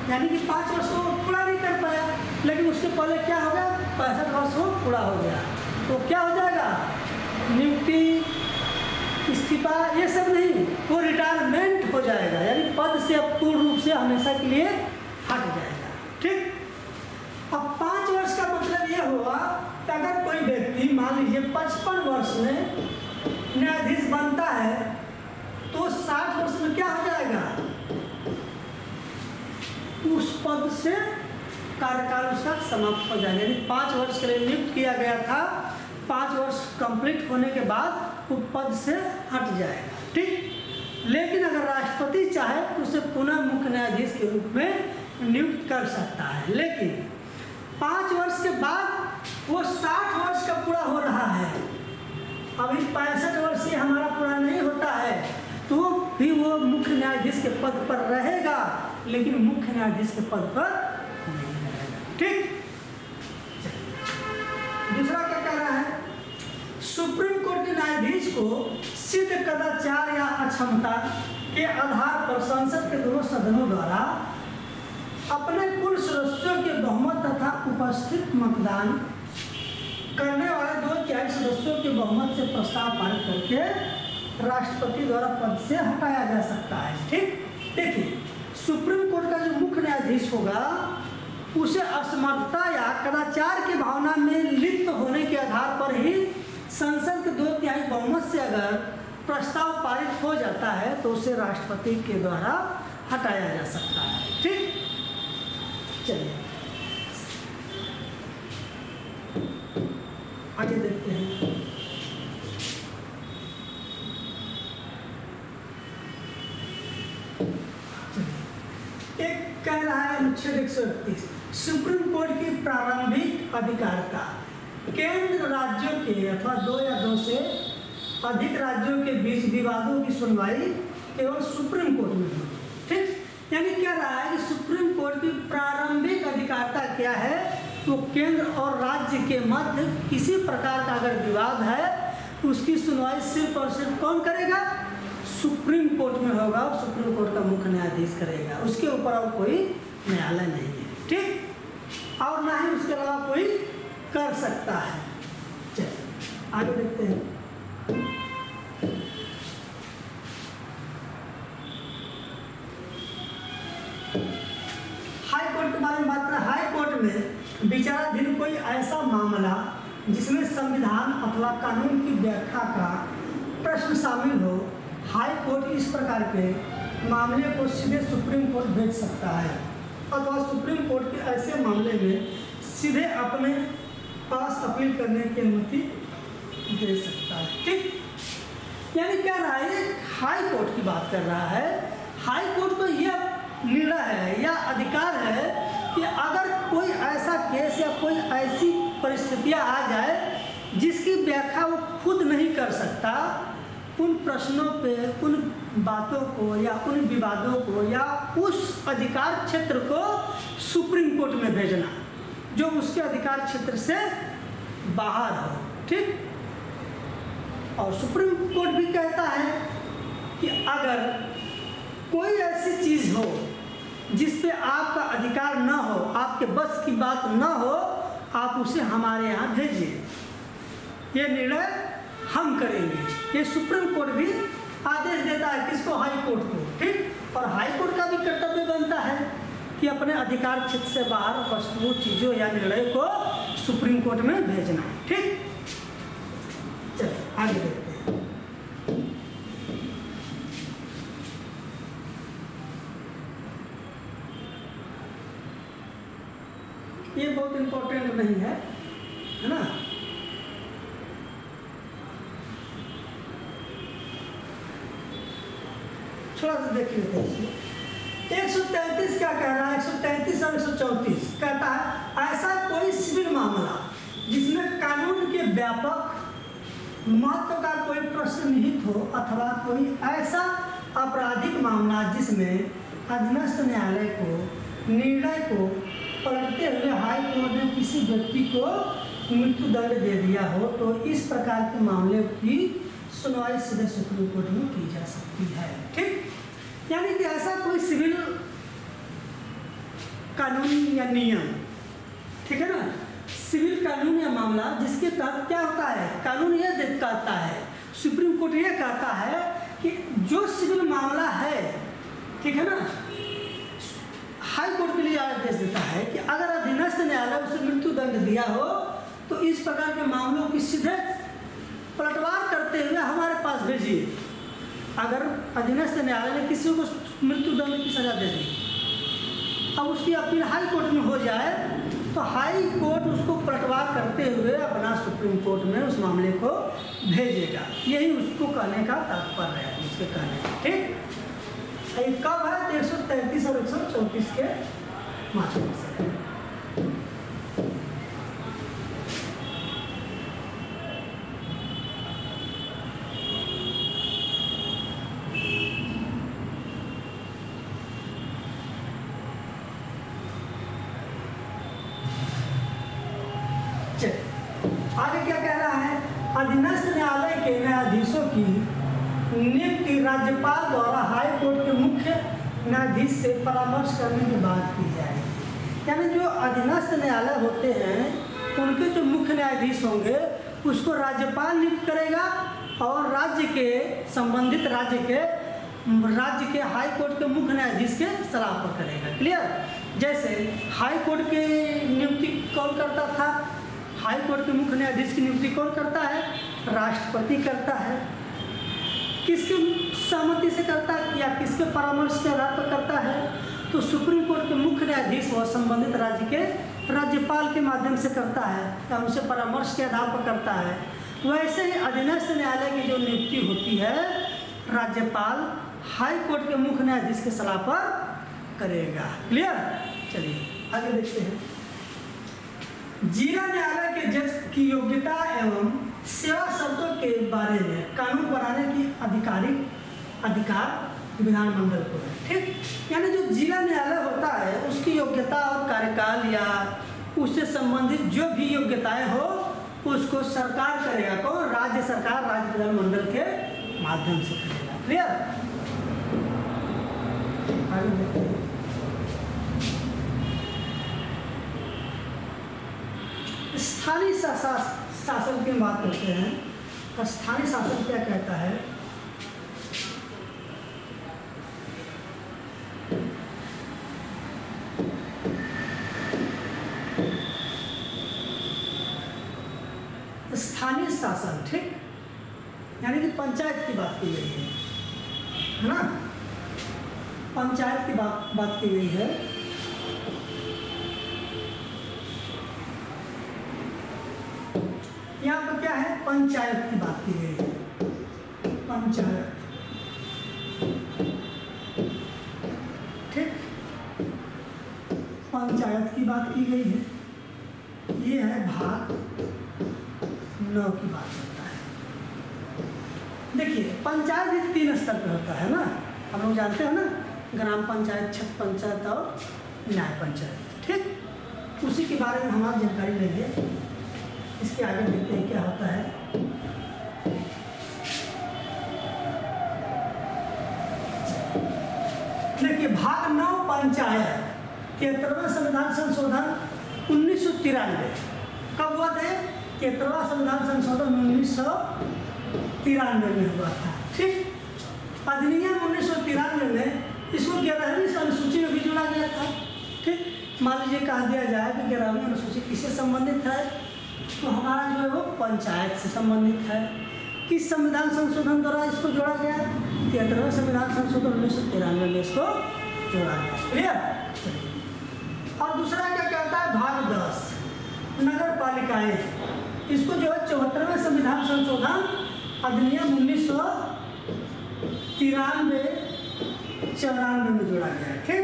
यानी कि 5 वर्ष को पूरा नहीं कर पाया, लेकिन उसके पहले क्या हो गया, 65 वर्ष को पूरा हो गया, तो क्या हो जाएगा, नियुक्ति इस्तीफा ये सब नहीं, वो रिटायरमेंट हो जाएगा, यानी पद से अब पूर्ण रूप से हमेशा के लिए हट जाएगा। ठीक, अब 5 वर्ष का मतलब ये हुआ कि अगर कोई व्यक्ति मान लीजिए 55 वर्ष में न्यायाधीश बनता है तो 60 वर्ष में क्या हो जाएगा, उस पद से कार्यकाल उसका समाप्त हो जाएगा। यानी 5 वर्ष के लिए नियुक्त किया गया था, 5 वर्ष कंप्लीट होने के बाद वो पद से हट जाएगा। ठीक, लेकिन अगर राष्ट्रपति चाहे तो उसे पुनः मुख्य न्यायाधीश के रूप में नियुक्त कर सकता है। लेकिन 5 वर्ष के बाद वो 60 वर्ष का पूरा हो रहा है, अभी 65 वर्ष से हमारा पूरा नहीं होता है, तो भी वो मुख्य न्यायाधीश के पद पर रहेगा, लेकिन मुख्य न्यायाधीश के पद पर नहीं रहेगा। ठीक, दूसरा क्या कह रहा है, सुप्रीम कोर्ट के न्यायाधीश को सिद्ध कदाचार या अक्षमता के आधार पर संसद के दोनों सदनों द्वारा अपने कुल सदस्यों के बहुमत तथा उपस्थित मतदान करने वाले 2/3 सदस्यों के बहुमत से प्रस्ताव पारित करके राष्ट्रपति द्वारा पद से हटाया जा सकता है। ठीक, देखिए सुप्रीम कोर्ट का जो मुख्य न्यायाधीश होगा उसे असमर्थता या कदाचार की भावना में लिप्त होने के आधार पर ही संसद के 2/3 बहुमत से अगर प्रस्ताव पारित हो जाता है तो उसे राष्ट्रपति के द्वारा हटाया जा सकता है। ठीक, चलिए आगे देखते हैं। एक कह रहा है अनुच्छेद 131, सुप्रीम कोर्ट की प्रारंभिक अधिकारिता केंद्र राज्यों के अथवा 2 या 2 से अधिक राज्यों के बीच विवादों की सुनवाई केवल सुप्रीम कोर्ट में होगी। ठीक, यानी क्या रहा है कि सुप्रीम कोर्ट की प्रारंभिक अधिकारिता क्या है, तो केंद्र और राज्य के मध्य किसी प्रकार का अगर विवाद है तो उसकी सुनवाई सिर्फ और सिर्फ कौन करेगा, सुप्रीम कोर्ट में होगा और सुप्रीम कोर्ट का मुख्य न्यायाधीश करेगा, उसके ऊपर और कोई न्यायालय नहीं है। ठीक, और ना ही उसके अलावा कोई कर सकता है। चलिए आगे देखते हैं। हाई कोर्ट के बारे में बात करें, हाई कोर्ट में विचाराधीन कोई ऐसा मामला जिसमें संविधान अथवा कानून की व्याख्या का प्रश्न शामिल हो, हाई कोर्ट इस प्रकार के मामले को सीधे सुप्रीम कोर्ट भेज सकता है अथवा सुप्रीम कोर्ट के ऐसे मामले में सीधे अपने पास अपील करने की अनुमति दे सकता है। ठीक, यानी क्या रहा है, हाई कोर्ट की बात कर रहा है। हाई कोर्ट को यह निर्णय है या अधिकार है कि अगर कोई ऐसा केस या कोई ऐसी परिस्थितियां आ जाए जिसकी व्याख्या वो खुद नहीं कर सकता, उन प्रश्नों पे, उन बातों को या उन विवादों को या उस अधिकार क्षेत्र को सुप्रीम कोर्ट में भेजना जो उसके अधिकार क्षेत्र से बाहर हो। ठीक, और सुप्रीम कोर्ट भी कहता है कि अगर कोई ऐसी चीज़ हो जिस पे आपका अधिकार ना हो, आपके बस की बात ना हो, आप उसे हमारे यहाँ भेजिए, ये निर्णय हम करेंगे। ये सुप्रीम कोर्ट भी आदेश देता है किसको, हाई कोर्ट को। ठीक, और हाई कोर्ट का भी कर्तव्य बनता है कि अपने अधिकार क्षेत्र से बाहर वस्तुओं, चीज़ों या निर्णय को सुप्रीम कोर्ट में भेजना। ठीक, चलिए आगे देखते हैं। ये बहुत इंपॉर्टेंट नहीं है, है ना। थोड़ा सा देख लेते हैं इसमें। 133 क्या कह रहा है, 133 और 134 कहता है ऐसा कोई सिविल मामला जिसमें कानून के व्यापक महत्व का कोई प्रश्न निहित हो अथवा कोई ऐसा आपराधिक मामला जिसमें अधीनस्थ न्यायालय को निर्णय को पलटते हुए हाई कोर्ट ने किसी व्यक्ति को मृत्यु दंड दे दिया हो, तो इस प्रकार के मामले की सुनवाई सीधे सुप्रीम कोर्ट में की जा सकती है। ठीक, यानी कि ऐसा कोई सिविल कानून या नियम, ठीक है ना, सिविल कानून या मामला जिसके तहत क्या होता है, कानून यह कहता है सुप्रीम कोर्ट ये कहता है कि जो सिविल मामला है, ठीक है ना, हाई कोर्ट के लिए आदेश देता है कि अगर अधीनस्थ न्यायालय उसे मृत्यु दंड दिया हो तो इस प्रकार के मामलों की सीधे पलटवार करते हुए हमारे पास भेजिए। अगर अधीनस्थ न्यायालय ने किसी को मृत्यु दंड की सजा दे दी, अब उसकी अपील हाई कोर्ट में हो जाए तो हाई कोर्ट उसको पलटवार करते हुए अपना सुप्रीम कोर्ट में उस मामले को भेजेगा। यही उसको कहने का तात्पर्य है, उसके कहने का। ठीक, ये कब है? 133 और 134 के माध्यम से। आगे क्या कह रहा है? अधीनस्थ न्यायालय के न्यायाधीशों की नियुक्ति राज्यपाल द्वारा हाई कोर्ट के मुख्य न्यायाधीश से परामर्श करने के बाद की जाएगी। यानी जो अधीनस्थ न्यायालय होते हैं उनके जो मुख्य न्यायाधीश होंगे उसको राज्यपाल नियुक्त करेगा और राज्य के संबंधित राज्य के हाई कोर्ट के मुख्य न्यायाधीश के सलाह पर करेगा। क्लियर? जैसे हाई कोर्ट की नियुक्ति कौन करता था? हाई कोर्ट के मुख्य न्यायाधीश की नियुक्ति कौन करता है? राष्ट्रपति करता है। किसकी सहमति से करता है या किसके परामर्श के आधार पर करता है? तो सुप्रीम कोर्ट के मुख्य न्यायाधीश व संबंधित राज्य के राज्यपाल के माध्यम से करता है या उनसे परामर्श के आधार पर करता है। वैसे ही अधीनस्थ न्यायालय की जो नियुक्ति होती है राज्यपाल हाई कोर्ट के मुख्य न्यायाधीश की सलाह पर करेगा। क्लियर? चलिए आगे देखते हैं। जिला न्यायालय के जज की योग्यता एवं सेवा शर्तों के बारे में कानून बनाने की अधिकार विधानमंडल को है। ठीक, यानी जो जिला न्यायालय होता है उसकी योग्यता और कार्यकाल या उससे संबंधित जो भी योग्यताएं हो उसको सरकार करेगा। कौन? राज्य सरकार, राज्य विधानमंडल के माध्यम से करेगा। क्लियर? आगे देखते हैं। स्थानीय शासन की बात करते हैं। स्थानीय शासन क्या कहता है? स्थानीय शासन, ठीक, यानी कि पंचायत की बात की गई है ना? पंचायत की बात की गई है। यहाँ पर क्या है? पंचायत की बात की गई है। पंचायत, ठीक, पंचायत की बात की गई है। ये है भाग 9 की बात करता है। देखिए पंचायत भी 3 स्तर पे होता है ना, हम लोग जानते हैं ना, ग्राम पंचायत, छठ पंचायत और न्याय पंचायत। ठीक, उसी के बारे में हम आप जानकारी लेंगे। इसके आगे देखते हैं क्या होता है। देखिए भाग 9 पंचायत 73वां संविधान संशोधन 1993 कब हुआ था? 73वां संविधान संशोधन 1993 में हुआ था। ठीक, अधिनियम 1993 में इसको 11वीं अनुसूची में भी जोड़ा गया था। ठीक, मान लीजिए कहा दिया जाए कि 11वीं अनुसूची किससे संबंधित है? तो हमारा जो है वो पंचायत से संबंधित है। किस संविधान संशोधन द्वारा इसको जोड़ा गया? 73वें संविधान संशोधन 1993 में इसको जोड़ा गया। क्लियर? और दूसरा क्या कहता है? भाग 10 नगर पालिकाएं, इसको जो है 74वें संविधान संशोधन अधिनियम 1993-94 में जोड़ा गया है। ठीक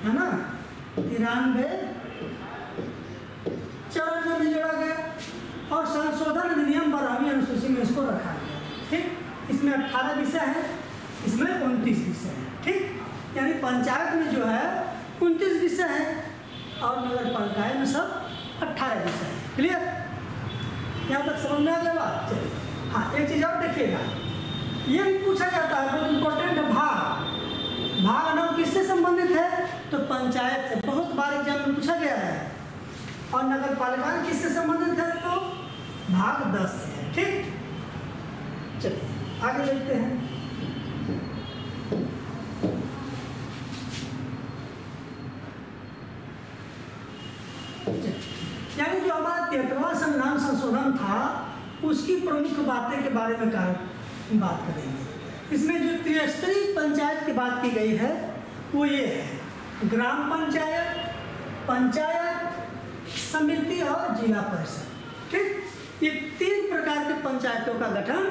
है ना? 93-94 में जोड़ा गया और संशोधन अधिनियम 12वीं अनुसूची में इसको रखा गया। ठीक, इसमें 18 विषय है, इसमें 29 विषय है। ठीक, यानी पंचायत में जो है 29 विषय है और नगर पालिकाएं में सब 18 विषय है। क्लियर? यहाँ तक समझ में आ गया बात? चलिए, हाँ एक चीज़ और देखिएगा, ये भी पूछा जाता है बहुत इम्पोर्टेंट भाग 9 किससे संबंधित है? तो पंचायत से, बहुत बार एग्जाम में पूछा गया है। और और नगर पालिका किससे संबंधित है? तो भाग 10 से है। ठीक, चलिए आगे देखते हैं। यानी जो हमारा 73वां संविधान संशोधन था उसकी प्रमुख बातें के बारे में बात करेंगे। इसमें जो त्रिस्तरीय पंचायत की बात की गई है वो ये है, ग्राम पंचायत, पंचायत समिति और जिला परिषद। ठीक, ये 3 प्रकार के पंचायतों का गठन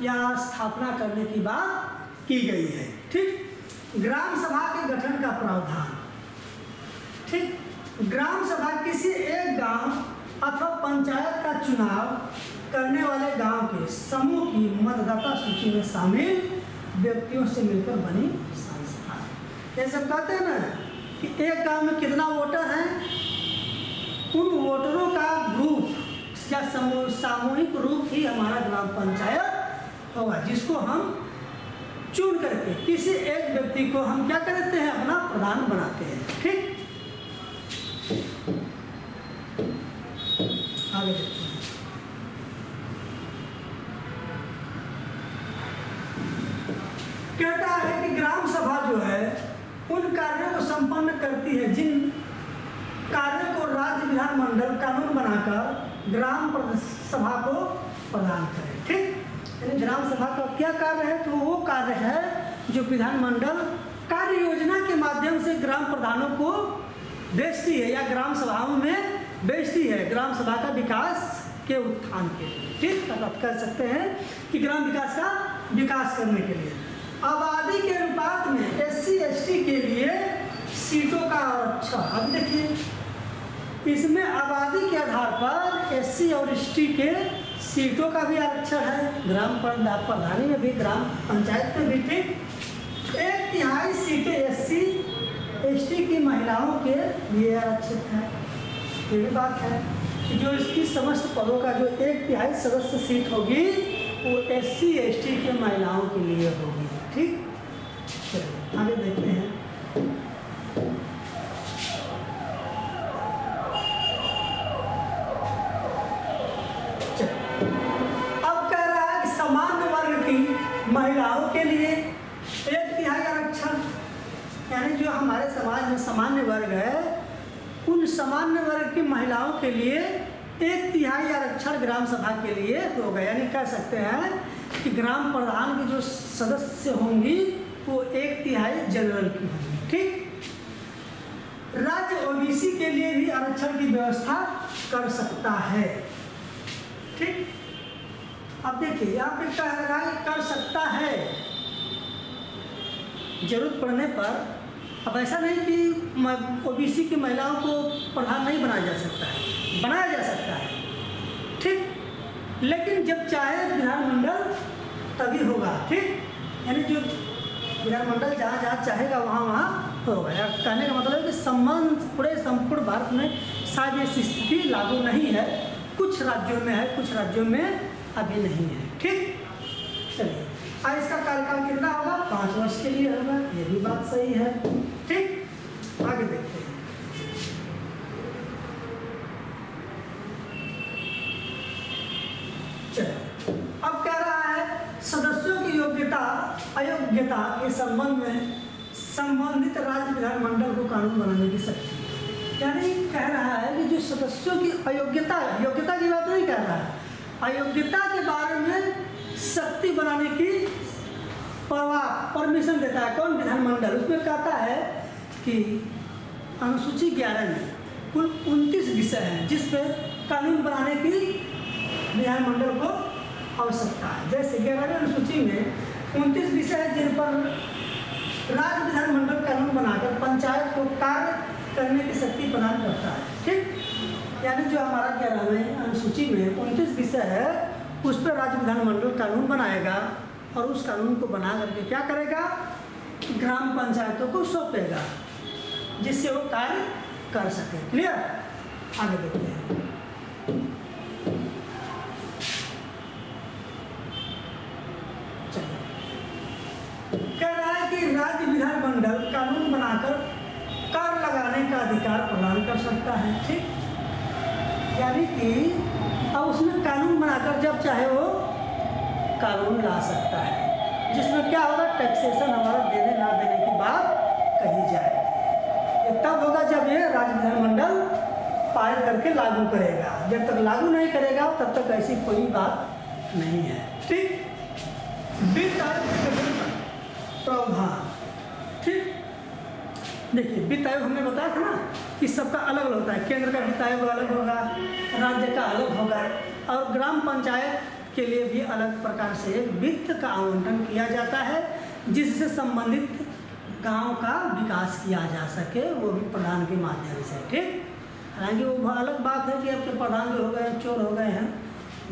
या स्थापना करने की बात की गई है। ठीक, ग्राम सभा के गठन का प्रावधान। ठीक, ग्राम सभा किसी एक गांव अथवा पंचायत का चुनाव करने वाले गांव के समूह की मतदाता सूची में शामिल व्यक्तियों से मिलकर बनी संस्था। ये सब कहते हैं ना कि एक गांव में कितना वोटर है, उन वोटरों का ग्रुप या सामूहिक रूप ही हमारा ग्राम पंचायत होगा, जिसको हम चुन करके किसी एक व्यक्ति को हम क्या करते हैं, अपना प्रधान बनाते हैं। ठीक, आगे देखते हैं। कहता है कि ग्राम सभा जो है उन कार्यों को संपन्न करती है जिन कार्यों को राज्य विधानमंडल कानून बनाकर ग्राम सभा को प्रदान करे। ठीक, यानी ग्राम सभा का क्या कार्य है? तो वो कार्य है जो विधानमंडल कार्य योजना के माध्यम से ग्राम प्रधानों को भेजती है या ग्राम सभाओं में भेजती है, ग्राम सभा का विकास के उत्थान के लिए। ठीक, आप कह सकते हैं कि ग्राम विकास का विकास करने के लिए। आबादी के अनुपात में SC ST के लिए सीटों का आरक्षण। अब देखिए, इसमें आबादी के आधार पर SC और ST के सीटों का भी आरक्षण है, ग्राम प्रधानी में भी, ग्राम पंचायत में भी। ठीक, 1/3 सीटें SC ST की महिलाओं के लिए आरक्षित है। ये भी बात है कि जो इसकी समस्त पदों का जो 1/3 सदस्य सीट होगी वो SC ST के महिलाओं के लिए होगी। ठीक, चलिए आगे देखते हैं। अब कह रहा है कि सामान्य वर्ग की महिलाओं के लिए 1/3 आरक्षण, यानी जो हमारे समाज में सामान्य वर्ग है उन सामान्य वर्ग की महिलाओं के लिए 1/3 आरक्षण ग्राम सभा के लिए होगा। यानी कह सकते हैं कि ग्राम प्रधान की जो सदस्य होंगी वो 1/3 जनरल की होंगी। ठीक, राज्य OBC के लिए भी आरक्षण की व्यवस्था कर सकता है। ठीक, अब देखिए यहाँ पे कह रहा है कर सकता है, जरूरत पड़ने पर। अब ऐसा नहीं कि OBC की महिलाओं को प्रधान नहीं बनाया जा सकता है, बनाया जा सकता है। ठीक, लेकिन जब चाहे विधानमंडल तभी होगा। ठीक, यानी जो विधानमंडल जहाँ जहाँ चाहेगा वहाँ होगा। कहने का मतलब है कि संपूर्ण भारत में शायद ये स्थिति लागू नहीं है, कुछ राज्यों में है, कुछ राज्यों में अभी नहीं है। ठीक, चलिए और इसका कार्यकाल कितना होगा? 5 वर्ष के लिए होगा। ये भी बात सही है। ठीक, आगे देखते हैं। चलिए, अब कह रहा है सदस्यों की योग्यता अयोग्यता के संबंध में संबंधित राज्य विधानमंडल को कानून बनाने की शक्ति। यानी कह रहा है कि जो सदस्यों की अयोग्यता है, योग्यता की बात नहीं कह रहा है, अयोग्यता के बारे में शक्ति बनाने की परमिशन देता है कौन? विधानमंडल। उसमें कहता है कि अनुसूची 11 में कुल 29 विषय हैं जिस पे कानून बनाने की विधानमंडल को आवश्यकता है। जैसे 11वीं अनुसूची में 29 विषय हैं जिन पर राज्य विधानमंडल कानून बनाकर पंचायत को कार्य करने की शक्ति प्रदान करता है। ठीक, यानी जो हमारा 11वीं अनुसूची में 29 विषय है उस पर राज्य विधानमंडल कानून बनाएगा और उस कानून को बना करके क्या करेगा? ग्राम पंचायतों को सौंपेगा जिससे वो कार्य कर सके। क्लियर? आगे देखते हैं। कह रहा है कि राज्य विधानमंडल कानून बनाकर कर लगाने का अधिकार प्रदान कर सकता है। ठीक, कि अब उसमें कानून बनाकर जब चाहे वो कानून ला सकता है, जिसमें क्या होगा, टैक्सेशन हमारा देने ना देने की बात कही जाएगी। ये तब होगा जब ये राज्य विधानमंडल पारित करके लागू करेगा। जब तक लागू नहीं करेगा तब तक ऐसी कोई बात नहीं है। ठीक, वित्त आयोग के गठन का प्रावधान। ठीक, देखिए वित्त आयोग हमने बताया था ना कि सबका अलग अलग होता है। केंद्र का वित्त आयोग अलग होगा, राज्य का अलग होगा, और ग्राम पंचायत के लिए भी अलग प्रकार से एक वित्त का आवंटन किया जाता है, जिससे संबंधित गांव का विकास किया जा सके, वो भी प्रधान के माध्यम से। ठीक, हालांकि वो अलग बात है कि आपके प्रधान जो हो गए चोर हो गए हैं,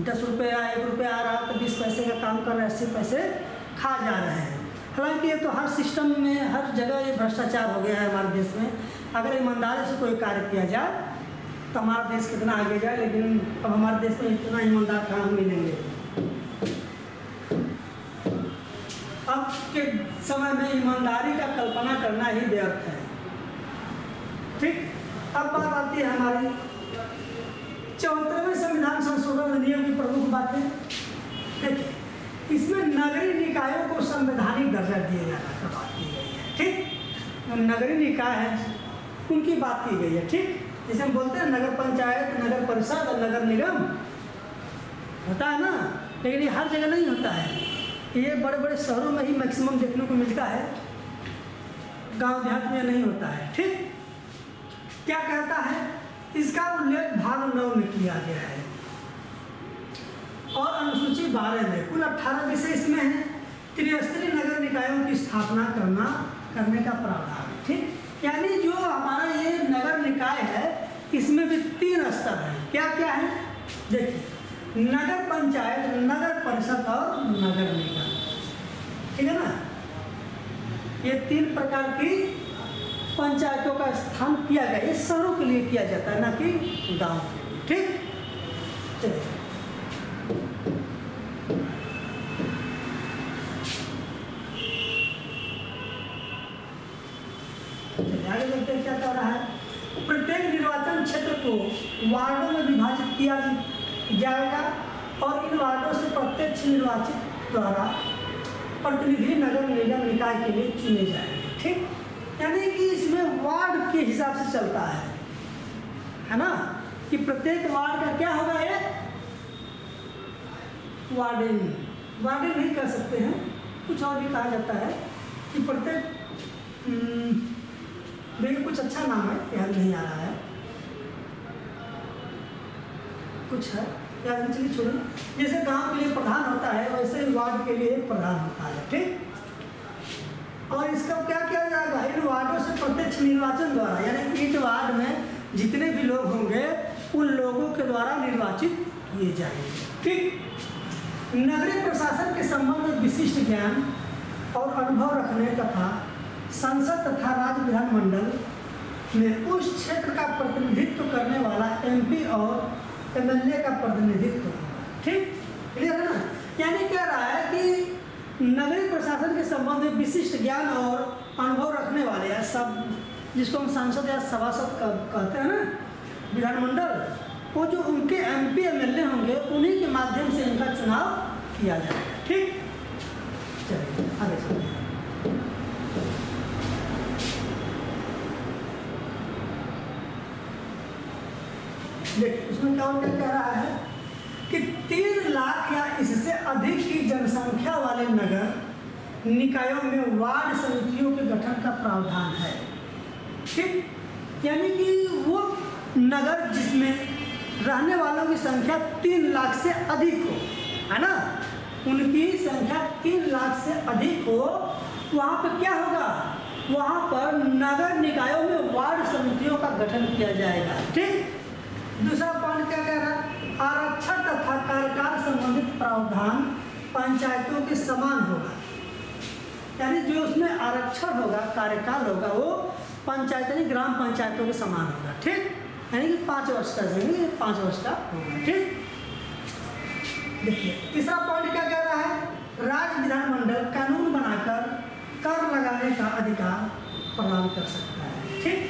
10 रुपये 1 रुपया आ रहा तो 20 पैसे का काम कर रहे हैं, 80 पैसे खा जा रहे हैं। हालांकि ये तो हर सिस्टम में हर जगह ये भ्रष्टाचार हो गया है हमारे देश में। अगर ईमानदारी से कोई कार्य किया जाए तो हमारा देश कितना आगे जाए, लेकिन अब हमारे देश में इतना ईमानदार कहाँ मिलेंगे। अब के समय में ईमानदारी का कल्पना करना ही व्यर्थ है। ठीक, अब बात आती है हमारी 74वें संविधान संशोधन अधिनियम की प्रमुख बातें। देखिए, इसमें नगरीय निकायों को संवैधानिक दर्जा दिया जाने की बात की गई है। ठीक, नगरीय निकाय है उनकी बात की गई है। ठीक, जैसे हम बोलते हैं नगर पंचायत, नगर परिषद और नगर निगम होता है ना, लेकिन ये हर जगह नहीं होता है। ये बड़े बड़े शहरों में ही मैक्सिमम देखने को मिलता है, गांव देहात में नहीं होता है। ठीक, क्या कहता है, इसका उल्लेख भाग 9 में किया गया है और अनुसूची 12 में कुल 18 विषय इसमें है। त्रिस्तरीय नगर निकायों की स्थापना करने का प्रावधान। ठीक, यानी जो हमारा ये नगर निकाय है इसमें भी 3 स्तर हैं। क्या क्या है, देखिए, नगर पंचायत, नगर परिषद और नगर निगम। ठीक है ना, ये 3 प्रकार की पंचायतों का स्थान किया गया। ये शहरों के लिए किया जाता है, ना कि गांव के लिए। ठीक, चलिए आगे देखते हैं क्या कर रहा है। प्रत्येक निर्वाचन क्षेत्र को वार्डों में विभाजित किया जाएगा और इन वार्डों से प्रत्यक्ष निर्वाचित द्वारा प्रतिनिधि नगर निगम निकाय के लिए चुने जाएंगे। ठीक, यानी कि इसमें वार्ड के हिसाब से चलता है ना, कि प्रत्येक वार्ड का क्या होगा, एक वार्डन नहीं कर सकते हैं, कुछ और भी कहा जाता है कि प्रत्येक देखिए कुछ अच्छा नाम है, याद नहीं आ रहा है, कुछ है याद नहीं, चलिए छोड़िए। जैसे गांव के लिए प्रधान होता है वैसे वार्ड के लिए प्रधान होता है। ठीक, और इसका क्या किया जाएगा, इन वार्डों से प्रत्यक्ष निर्वाचन द्वारा, यानी इस वार्ड में जितने भी लोग होंगे उन लोगों के द्वारा निर्वाचित किए जाएंगे। ठीक, नगरीय प्रशासन के संबंध में विशिष्ट ज्ञान और अनुभव रखने तथा संसद तथा राज्य विधानमंडल में उस क्षेत्र का प्रतिनिधित्व करने वाला MP और MLA का प्रतिनिधित्व होगा। ठीक, क्लियर है ना, यानी कह रहा है कि नगरीय प्रशासन के संबंध में विशिष्ट ज्ञान और अनुभव रखने वाले हैं सब, जिसको हम सांसद या सभासद कहते हैं ना, विधानमंडल, वो जो उनके MP MLA होंगे उन्हीं के माध्यम से इनका चुनाव किया जाएगा। ठीक, चलिए आगे चलते हैं। देखिए उसमें क्या कह रहा है कि 3 लाख या इससे अधिक की जनसंख्या वाले नगर निकायों में वार्ड समितियों के गठन का प्रावधान है। ठीक, यानी कि वो नगर जिसमें रहने वालों की संख्या 3 लाख से अधिक हो, है ना, उनकी संख्या 3 लाख से अधिक हो, वहाँ पर क्या होगा, वहाँ पर नगर निकायों में वार्ड समितियों का गठन किया जाएगा। ठीक, दूसरा पॉइंट क्या कह रहा है, आरक्षण तथा कार्यकाल संबंधित प्रावधान पंचायतों के समान होगा, यानी जो उसमें आरक्षण होगा, कार्यकाल होगा, वो पंचायत यानी ग्राम पंचायतों के समान होगा। ठीक, यानी कि 5 वर्ष का देंगे, 5 वर्ष का होगा। ठीक, देखिए तीसरा पॉइंट क्या कह रहा है, राज्य विधानमंडल कानून बनाकर कर लगाने का अधिकार प्रदान कर सकता है। ठीक,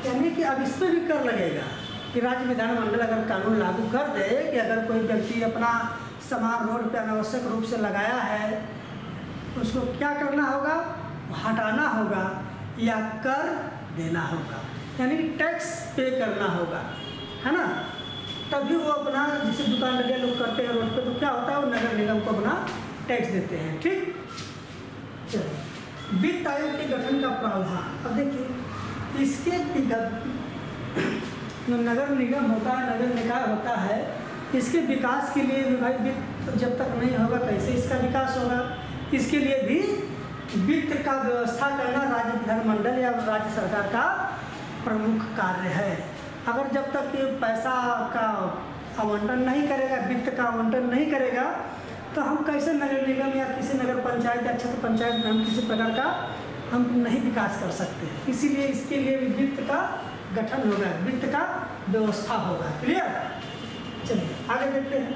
यानी कि अब इसमें भी कर लगेगा, कि राज्य विधानमंडल अगर कानून लागू कर दे कि अगर कोई व्यक्ति अपना सामान रोड पे अनावश्यक रूप से लगाया है, उसको क्या करना होगा, हटाना होगा या कर देना होगा, यानी कि टैक्स पे करना होगा, है ना। तभी वो अपना, जैसे दुकान लगे लोग करते हैं रोड पे, तो क्या होता है, वो नगर निगम को अपना टैक्स देते हैं। ठीक, चलो वित्त आयोग के गठन का प्रावधान। अब देखिए इसके जो नगर निगम होता है, नगर निकाय होता है, इसके विकास के लिए भी भाई वित्त जब तक नहीं होगा कैसे इसका विकास होगा। इसके लिए भी वित्त का व्यवस्था करना राज्य विधानमंडल या राज्य सरकार का प्रमुख कार्य है। अगर जब तक ये पैसा का आवंटन नहीं करेगा, वित्त का आवंटन नहीं करेगा, तो हम कैसे नगर निगम या किसी नगर पंचायत या क्षेत्र पंचायत में हम किसी प्रकार का हम नहीं विकास कर सकते। इसीलिए इसके लिए वित्त का गठन होगा, वित्त का व्यवस्था होगा। क्लियर, चलिए आगे देखते हैं।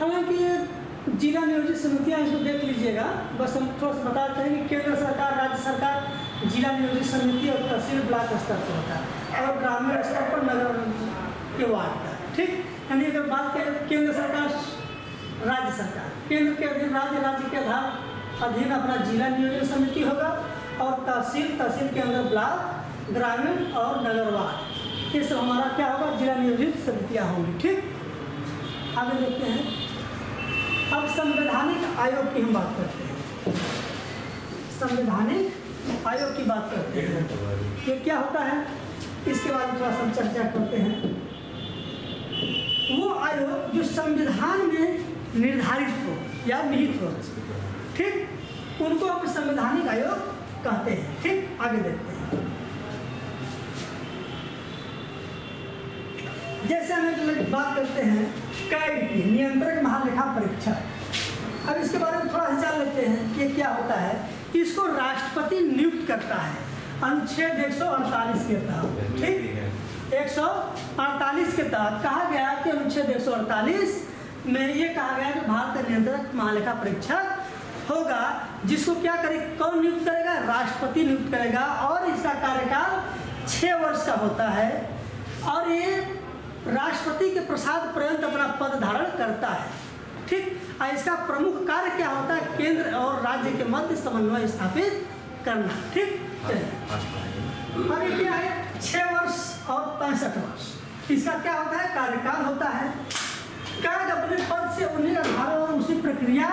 हालांकि जिला नियोजित समितियां इसको देख लीजिएगा, बस हम थोड़ा सा बताते हैं कि केंद्र सरकार, राज्य सरकार जिला नियोजित समिति और तहसील ब्लॉक स्तर पर होता है और ग्रामीण स्तर पर नगर के वार्ड का। ठीक, यानी अगर बात करें तो केंद्र सरकार, राज्य सरकार, केंद्र के अधीन राज्य के अधीन अपना जिला नियोजन समिति होगा और तहसील के अंदर ब्लॉक, ग्रामीण और नगर वार्ड, ये सब हमारा क्या होगा, जिला नियोजित समितियाँ होंगी। ठीक, आगे देखते हैं। अब संवैधानिक आयोग की हम बात करते हैं, संवैधानिक आयोग की बात करते हैं। ये क्या होता है, इसके बारे में थोड़ा सा चर्चा करते हैं। वो आयोग जो संविधान में निर्धारित हो या निहित हो, ठीक, उनको हम संवैधानिक आयोग कहते हैं। ठीक, आगे देखते हैं। जैसे हम बात करते हैं कैग की, नियंत्रक महालेखा परीक्षक। अब इसके बारे में थोड़ा सा जान लेते हैं कि क्या होता है। इसको राष्ट्रपति नियुक्त करता है अनुच्छेद 148 के तहत। ठीक, 148 के तहत कहा गया कि अनुच्छेद 148 में ये कहा गया कि भारत का नियंत्रक महालेखा परीक्षक होगा, जिसको क्या करे, कौन नियुक्त करेगा, राष्ट्रपति नियुक्त करेगा और इसका कार्यकाल 6 वर्ष का होता है और ये राष्ट्रपति के प्रसाद पर्यंत अपना पद धारण करता है। ठीक, और इसका प्रमुख कार्य क्या होता है, केंद्र और राज्य के मध्य समन्वय स्थापित करना। ठीक, और ये क्या है, 6 वर्ष और 65 वर्ष इसका क्या होता है, कार्यकाल होता है। कैग अपने पद से उन्हीं आधारों और उसी प्रक्रिया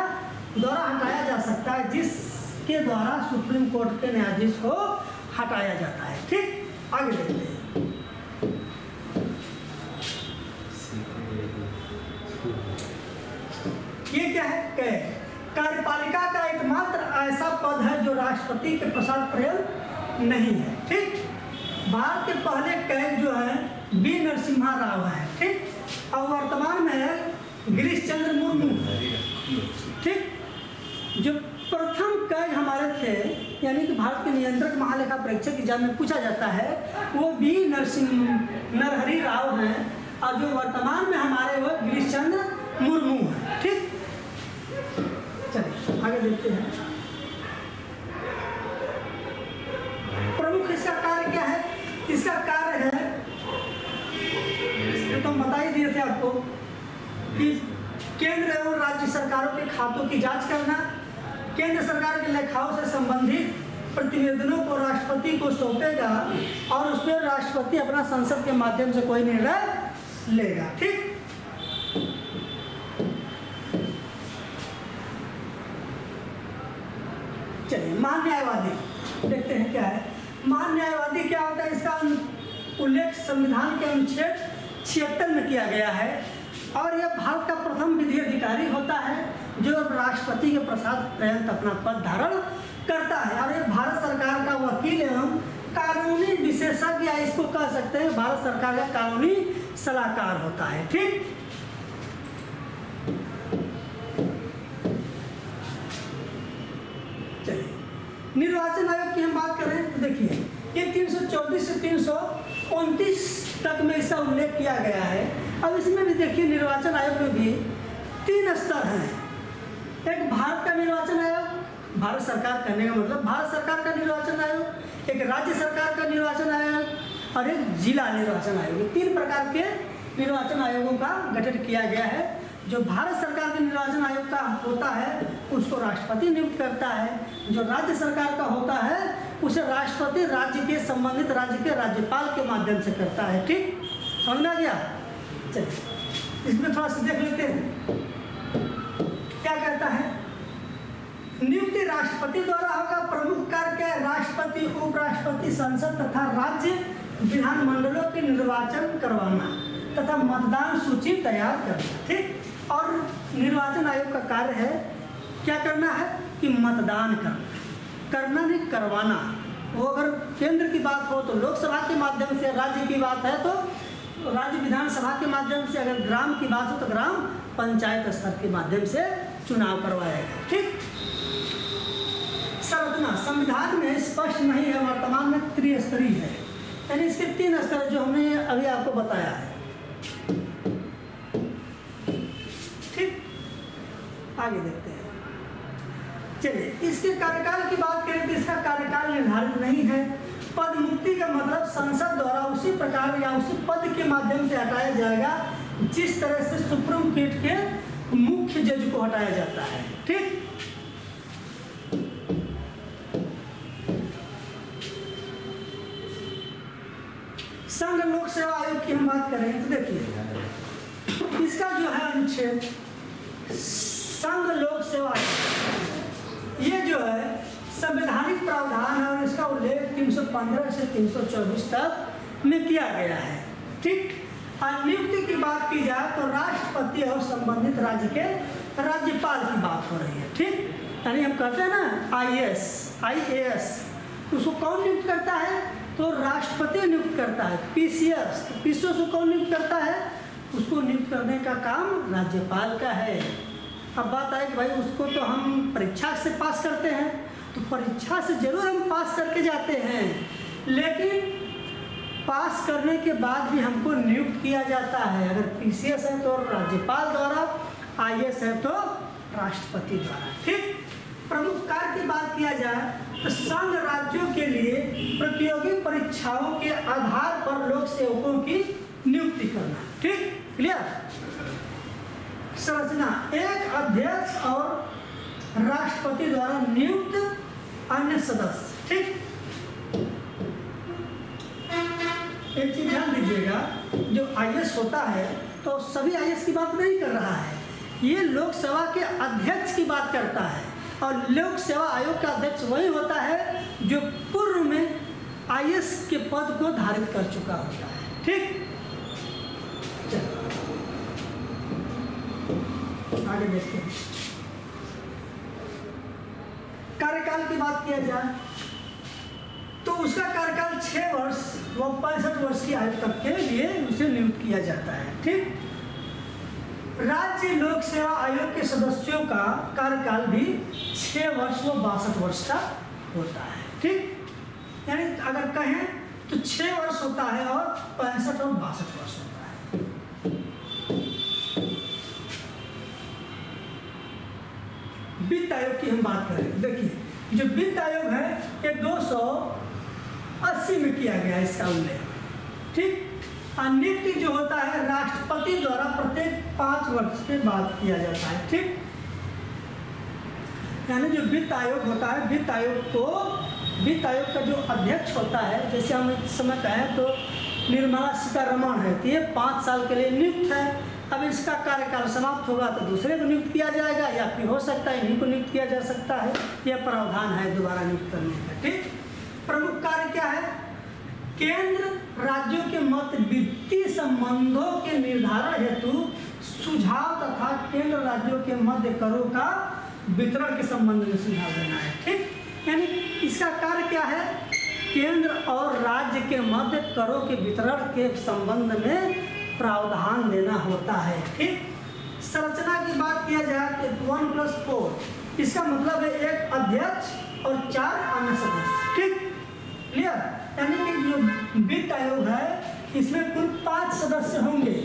द्वारा हटाया जा सकता है जिसके द्वारा सुप्रीम कोर्ट के न्यायाधीश को हटाया जाता है। ठीक, आगे देखते हैं। ये क्या है, कैग कार्यपालिका का एकमात्र ऐसा पद है जो राष्ट्रपति के प्रसाद पर्यंत नहीं है। ठीक, भारत के पहले कैग जो है बी नरसिम्हा राव है। ठीक, और वर्तमान में है गिरीश चंद्र मुर्मू। ठीक, जो प्रथम कैग हमारे थे, यानी कि भारत के नियंत्रक महालेखा परीक्षक एग्जाम में पूछा जाता है, वो बी नरहरि राव हैं और जो वर्तमान में हमारे वो गिरीश चंद्र मुर्मू हैं। ठीक, चलिए आगे देखते हैं। प्रमुख इसका कार्य क्या है, इसका कार्य है तो हम बता ही दिए थे आपको कि केंद्र एवं राज्य सरकारों के खातों की जांच करना, केंद्र सरकार के लेखाओं से संबंधित प्रतिवेदनों को राष्ट्रपति को सौंपेगा और उस पर राष्ट्रपति अपना संसद के माध्यम से कोई निर्णय लेगा। ठीक, चलिए महान न्यायवादी देखते हैं क्या है। महान न्यायवादी क्या होता है, इसका उल्लेख संविधान के अनुच्छेद 76 में किया गया है और यह भारत का प्रथम विधि अधिकारी होता है जो राष्ट्रपति के प्रसाद पर्यंत अपना पद धारण करता है और ये भारत सरकार का वकील एवं कानूनी विशेषज्ञ, इसको कह सकते हैं भारत सरकार का कानूनी सलाहकार होता है। ठीक, चलिए निर्वाचन आयोग की हम बात करें तो देखिए ये 334 से 329 तक में इसका उल्लेख किया गया है। अब इसमें भी देखिए निर्वाचन आयोग में भी 3 स्तर हैं। एक भारत का निर्वाचन आयोग, भारत सरकार कहने का मतलब भारत सरकार का निर्वाचन आयोग, एक राज्य सरकार का निर्वाचन आयोग और एक जिला निर्वाचन आयोग, 3 प्रकार के निर्वाचन आयोगों का गठन किया गया है। जो भारत सरकार के निर्वाचन आयोग का होता है उसको राष्ट्रपति नियुक्त करता है, जो राज्य सरकार का होता है उसे राष्ट्रपति राज्य के संबंधित राज्य के राज्यपाल के माध्यम से करता है। ठीक, समझ में आ गया? चलिए इसमें थोड़ा सा देख लेते हैं क्या कहता है। नियुक्ति राष्ट्रपति द्वारा होगा। प्रमुख कार्य क्या है? राष्ट्रपति, उपराष्ट्रपति, संसद तथा राज्य विधानमंडलों के निर्वाचन करवाना तथा मतदान सूची तैयार करना। ठीक, और निर्वाचन आयोग का कार्य है क्या करना है कि मतदान करना नहीं करवाना। वो अगर केंद्र की बात हो तो लोकसभा के माध्यम से, राज्य की बात है तो राज्य विधानसभा के माध्यम से, अगर ग्राम की बात हो तो ग्राम पंचायत स्तर के माध्यम से चुनाव करवाएगा। ठीक, संरचना संविधान में स्पष्ट नहीं है, वर्तमान में त्रिस्तरीय है, यानी इसके 3 स्तर जो हमने अभी आपको बताया है। ठीक, आगे देखते हैं। चलिए इसके कार्यकाल की बात करें तो इसका कार्यकाल निर्धारित नहीं है। पद मुक्ति का मतलब संसद द्वारा उसी प्रकार या उसी पद के माध्यम से हटाया जाएगा जिस तरह से सुप्रीम कोर्ट के मुख्य जज को हटाया जाता है। ठीक, संघ लोक सेवा आयोग की हम बात करें तो देखिए इसका जो है अनुच्छेद संघ लोक सेवा आयोग, ये जो है संवैधानिक प्रावधान है और इसका उल्लेख 315 से 324 तक में किया गया है। ठीक, और नियुक्ति की बात की जाए तो राष्ट्रपति और संबंधित राज्य के राज्यपाल की बात हो रही है। ठीक, यानी हम कहते हैं ना IAS, उसको कौन नियुक्त करता है तो राष्ट्रपति नियुक्त करता है। PCS, तो PCS को कौन नियुक्त करता है, उसको नियुक्त करने का काम राज्यपाल का है। अब बात आए कि भाई उसको तो हम परीक्षा से पास करते हैं, तो परीक्षा से जरूर हम पास करके जाते हैं, लेकिन पास करने के बाद भी हमको नियुक्त किया जाता है। अगर PCS है तो राज्यपाल द्वारा, IAS है तो राष्ट्रपति द्वारा। ठीक, प्रमुख कार्य की बात किया जाए तो संघ राज्यों के लिए प्रतियोगी परीक्षाओं के आधार पर लोक सेवकों की नियुक्ति करना। ठीक, क्लियर? संरचना एक अध्यक्ष और राष्ट्रपति द्वारा नियुक्त अन्य सदस्य। ठीक, एक चीज ध्यान दीजिएगा, जो IAS होता है तो सभी IAS की बात नहीं कर रहा है, ये लोकसभा के अध्यक्ष की बात करता है। और लोक सेवा आयोग का अध्यक्ष वही होता है जो पूर्व में IAS के पद को धारित कर चुका होता है। ठीक, आगे देखते हैं। कार्यकाल की बात किया जाए तो उसका कार्यकाल 6 वर्ष व 65 वर्ष की आयु तक के लिए उसे नियुक्त किया जाता है। ठीक, राज्य लोक सेवा आयोग के सदस्यों का कार्यकाल भी 6 वर्ष व 62 वर्ष का होता है। ठीक, यानी अगर कहें तो 6 वर्ष होता है और 65 और 62 वर्ष होता है। वित्त आयोग की हम बात करें, देखिए जो वित्त आयोग है ये 280 में किया गया है इसका उल्लेख। ठीक, नियुक्ति जो होता है राष्ट्रपति द्वारा प्रत्येक 5 वर्ष के बाद किया जाता है। ठीक, यानी जो वित्त आयोग होता है, वित्त आयोग का जो अध्यक्ष होता है, जैसे हम इस समय कहें तो निर्मला सीतारमण है, तो ये 5 साल के लिए नियुक्त है। अब इसका कार्यकाल समाप्त होगा तो दूसरे को नियुक्त किया जाएगा, या फिर हो सकता है इन्हीं को नियुक्त किया जा सकता है, यह प्रावधान है दोबारा नियुक्त करने का। ठीक, प्रमुख कार्य क्या है? केंद्र राज्यों के मध्य वित्तीय संबंधों के निर्धारण हेतु सुझाव तथा केंद्र राज्यों के मध्य करों का वितरण के संबंध में सुझाव देना है। ठीक, यानी इसका कार्य क्या है? केंद्र और राज्य के मध्य करों के वितरण के संबंध में प्रावधान देना होता है। ठीक, संरचना की बात किया जाए तो 1+4, इसका मतलब है एक अध्यक्ष और 4 अन्य सदस्य। ठीक, क्लियर? यानी कि जो वित्त आयोग है इसमें कुल 5 सदस्य होंगे,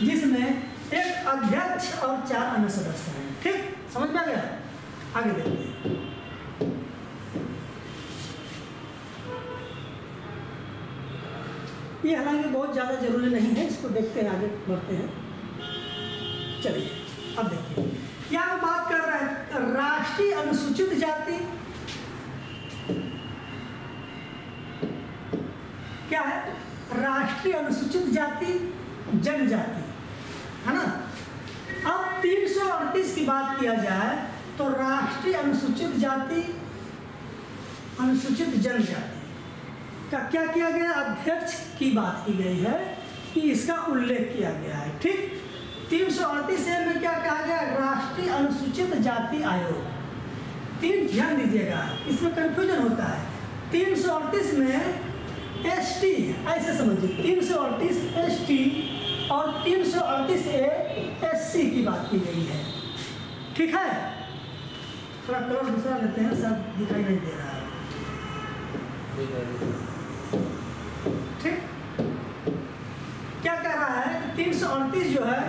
जिसमें एक अध्यक्ष और 4 अन्य सदस्य हैं। ठीक, समझ में आ गया? आगे देखते हैं। ये हालांकि बहुत ज़्यादा जरूरी नहीं है, इसको देखते हैं, आगे बढ़ते हैं। चलिए अब देखिए, यहाँ बात कर रहे हैं राष्ट्रीय अनुसूचित जाति। क्या है? राष्ट्रीय अनुसूचित जाति, जनजाति, है ना। अब 338 की बात किया जाए तो राष्ट्रीय अनुसूचित जाति, अनुसूचित जनजाति का क्या किया गया? अध्यक्ष की बात की गई है कि इसका उल्लेख किया गया है, ठीक। 338 में क्या कहा गया? राष्ट्रीय अनुसूचित जाति आयोग। ध्यान दीजिएगा, इसमें कंफ्यूजन होता है। 338 में एसटी, ऐसे समझिए, 338 एसटी और 338 एससी की बात की गई है, ठीक है। थोड़ा कलर दूसरा लेते हैं, सब दिखाई नहीं दे रहा है, ठीक। क्या कह रहा है? 338 जो है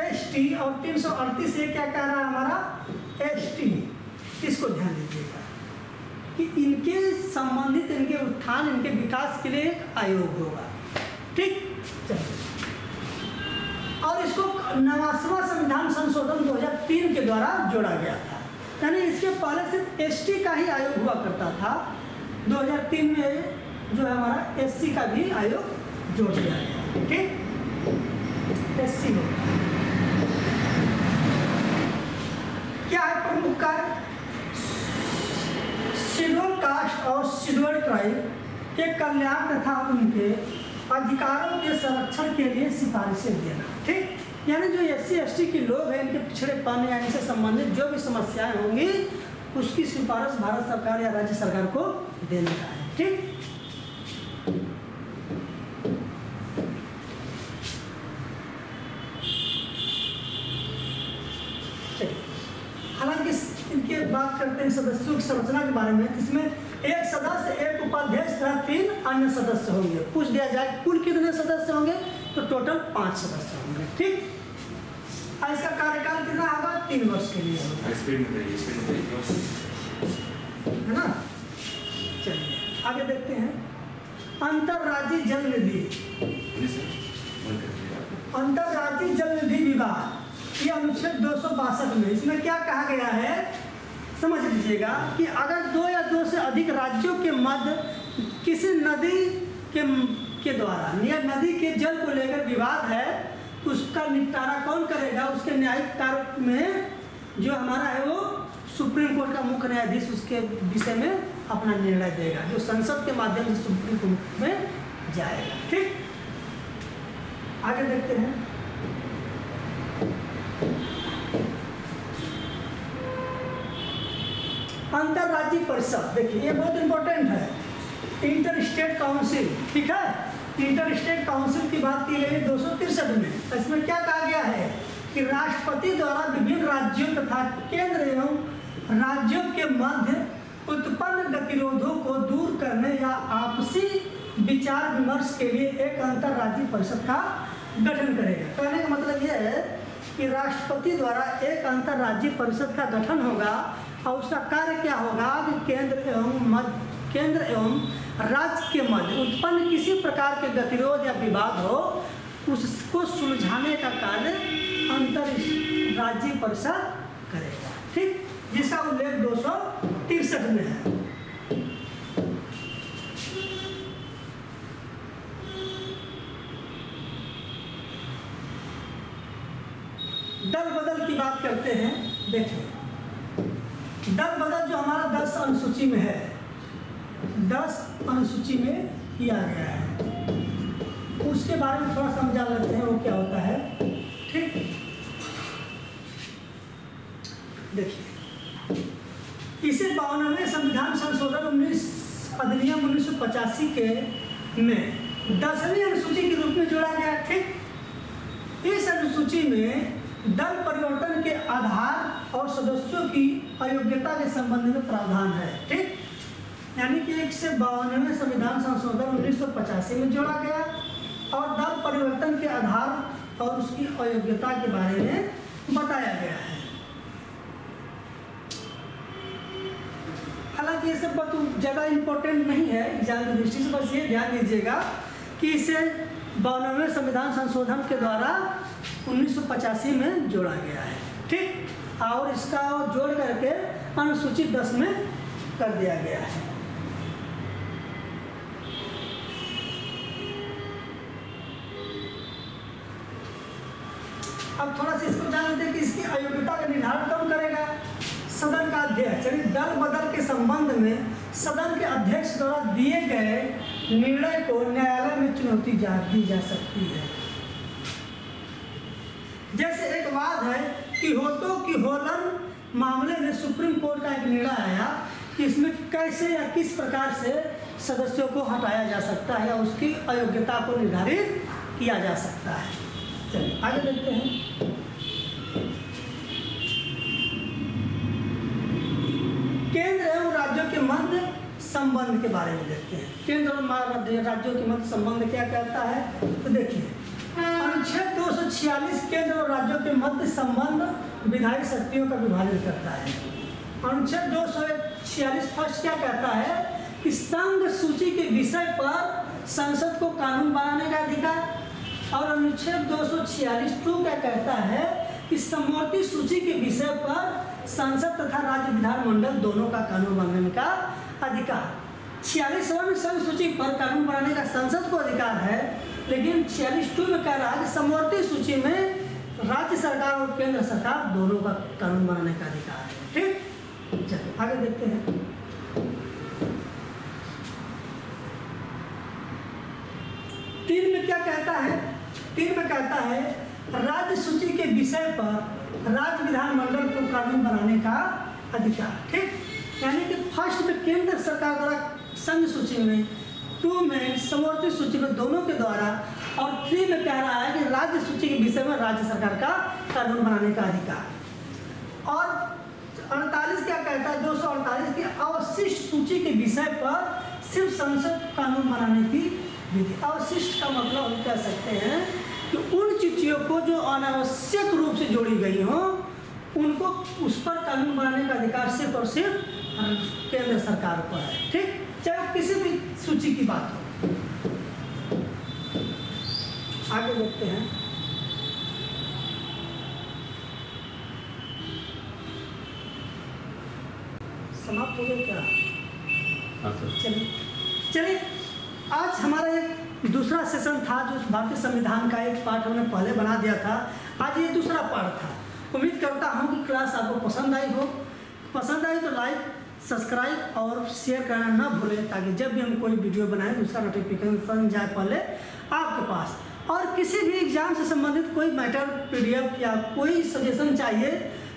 एसटी और 338 ये क्या कह रहा है? हमारा एसटी। इसको ध्यान दीजिएगा कि इनके संबंधित, इनके उत्थान, इनके विकास के लिए एक आयोग होगा, ठीक। चलिए, और इसको 89वां संविधान संशोधन 2003 के द्वारा जोड़ा गया था। यानी इसके पहले सिर्फ एसटी का ही आयोग हुआ करता था। 2003 में जो है हमारा एससी का भी आयोग जोड़ दिया गया, ठीक। एससी होगा। क्या है प्रमुख कार्य? शेड्यूल कास्ट और शेड्यूल ट्राइब के कल्याण तथा उनके अधिकारों के संरक्षण के लिए सिफारिशें देना, ठीक। यानी जो एससी एसटी के लोग हैं, इनके पिछड़ेपन या इनसे संबंधित जो भी समस्याएं होंगी उसकी सिफारिश भारत सरकार या राज्य सरकार को देने का है, ठीक। हालांकि इनके बात करते हैं सदस्यों की संरचना के बारे में, जिसमें एक सदस्य, एक उपाध्यक्ष तथा 3 अन्य सदस्य होंगे। पूछ दिया जाए कुल कितने सदस्य होंगे, तो टोटल 5 सदस्य होंगे, ठीक। और इसका कार्यकाल कितना होगा? 3 वर्ष के लिए होगा, है ना। चलिए आगे देखते हैं। अंतरराज्यीय जल निधि, अंतरराज्यीय जल निधि विवाद, ये अनुच्छेद 262 में, इसमें क्या कहा गया है समझ लीजिएगा कि अगर 2 या 2 से अधिक राज्यों के मध्य किसी नदी के द्वारा या नदी के जल को लेकर विवाद है, उसका निपटारा कौन करेगा? उसके न्यायिक कार्य में जो हमारा है वो सुप्रीम कोर्ट का मुख्य न्यायाधीश उसके विषय में अपना निर्णय देगा, जो संसद के माध्यम से सुप्रीम कोर्ट में जाएगा, ठीक। आगे देखते हैं। अंतरराज्यीय परिषद, देखिए ये बहुत इंपॉर्टेंट है। इंटर स्टेट काउंसिल, ठीक है। इंटर स्टेट काउंसिल की बात की गई है 263 में। इसमें क्या कहा गया है कि राष्ट्रपति द्वारा विभिन्न राज्यों तथा केंद्र एवं राज्यों के मध्य उत्पन्न गतिरोधों को दूर करने या आपसी विचार विमर्श के लिए एक अंतरराज्यीय परिषद का गठन करेगा। कहने का मतलब यह है कि राष्ट्रपति द्वारा एक अंतरराज्यीय परिषद का गठन होगा और उसका कार्य क्या होगा कि केंद्र एवं राज्य के मध्य उत्पन्न किसी प्रकार के गतिरोध या विवाद हो, उसको सुलझाने का कार्य अंतरराज्यीय परिषद करेगा, ठीक। जिसका उल्लेख 263 में है। दल बदल की बात करते हैं। देखिए दल बदल जो हमारा 10 अनुसूची में है, 10 अनुसूची में किया गया है, उसके बारे में थोड़ा समझा लेते हैं वो क्या होता है, ठीक। देखिए इसे 52वें संविधान संशोधन अधिनियम 1985 के में 10वीं अनुसूची के रूप में जोड़ा गया, ठीक। इस अनुसूची में दल परिवर्तन के आधार और सदस्यों की अयोग्यता के संबंध में प्रावधान है, ठीक। यानी कि 152वें संविधान संशोधन 1985 में जोड़ा गया और दल परिवर्तन के आधार और उसकी अयोग्यता के बारे में बताया गया है। हालांकि ये सब बात ज़्यादा इम्पोर्टेंट नहीं है एग्जाम की दृष्टि से, बस ये ध्यान दीजिएगा कि इसे 92वें संविधान संशोधन के द्वारा 1985 में जोड़ा गया है, ठीक। और इसका जोड़ करके अनुसूची 10 में कर दिया गया है। अब थोड़ा सा इसको जान लेते हैं कि इसकी अयोग्यता का निर्धारण कौन करेगा? सदन का अध्यक्ष, यानी दल बदल के संबंध में सदन के अध्यक्ष द्वारा दिए गए निर्णय को न्यायालय में चुनौती दी जा सकती है। जैसे एक वाद है कि होतो की होलन मामले में सुप्रीम कोर्ट का एक निर्णय आया कि इसमें कैसे या किस प्रकार से सदस्यों को हटाया जा सकता है या उसकी अयोग्यता को निर्धारित किया जा सकता है। चलिए आगे देखते हैं। केंद्र एवं राज्यों के मध्य संबंध के बारे में देखते हैं। केंद्र और राज्यों के मध्य संबंध क्या कहता है, तो देखिए अनुच्छेद 246 केंद्र और राज्यों के मध्य संबंध विधायी शक्तियों का विभाजन करता है। अनुच्छेद 246 फर्स्ट क्या कहता है कि संघ सूची के विषय पर संसद को कानून बनाने का अधिकार, और अनुच्छेद 246(2) क्या कहता है कि समवर्ती सूची के विषय पर संसद तथा राज्य विधानमंडल दोनों का कानून बनाने का अधिकार। 46वां संघ सूची पर कानून बनाने का संसद को अधिकार है, लेकिन 46(2) में कह रहा है कि समवर्ती सूची में राज्य सरकार और केंद्र सरकार दोनों का कानून बनाने का अधिकार है, ठीक। चलिए आगे देखते हैं। तीन में क्या कहता है? 3 में कहता है राज्य सूची के विषय पर राज्य विधानमंडल को कानून बनाने का अधिकार, ठीक। यानी कि फर्स्ट में केंद्र सरकार द्वारा संघ सूची में, 2 में समवर्ती सूची में दोनों के द्वारा, और 3 में कह रहा है कि राज्य सूची के विषय में राज्य सरकार का कानून बनाने का अधिकार। और 48 क्या कहता है? 248 की अवशिष्ट सूची के विषय पर सिर्फ संसद कानून बनाने की विधि। अवशिष्ट का मतलब हम कह सकते हैं कि उन चिट्ठियों को जो अनावश्यक रूप से जोड़ी गई हो उनको उस पर कानून बनाने का अधिकार सिर्फ और सिर्फ केंद्र सरकार को है, ठीक। चाहे वो किसी भी सूची की बात हो। आगे देखते हैं। समाप्त हो गया क्या? चलिए आज हमारा एक दूसरा सेशन था जो भारतीय संविधान का एक पार्ट हमने पहले बना दिया था। आज ये दूसरा पार्ट था। उम्मीद करता हूँ कि क्लास आपको पसंद आई हो। पसंद आई तो लाइक, सब्सक्राइब और शेयर करना ना भूलें, ताकि जब भी हम कोई वीडियो बनाएं उसका नोटिफिकेशन जाए पहले आपके पास। और किसी भी एग्जाम से संबंधित कोई मैटर, PDF या कोई सजेशन चाहिए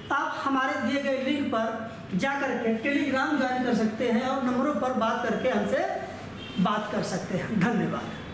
तो आप हमारे दिए गए लिंक पर जा करके टेलीग्राम ज्वाइन कर सकते हैं और नंबरों पर बात करके हमसे बात कर सकते हैं। धन्यवाद।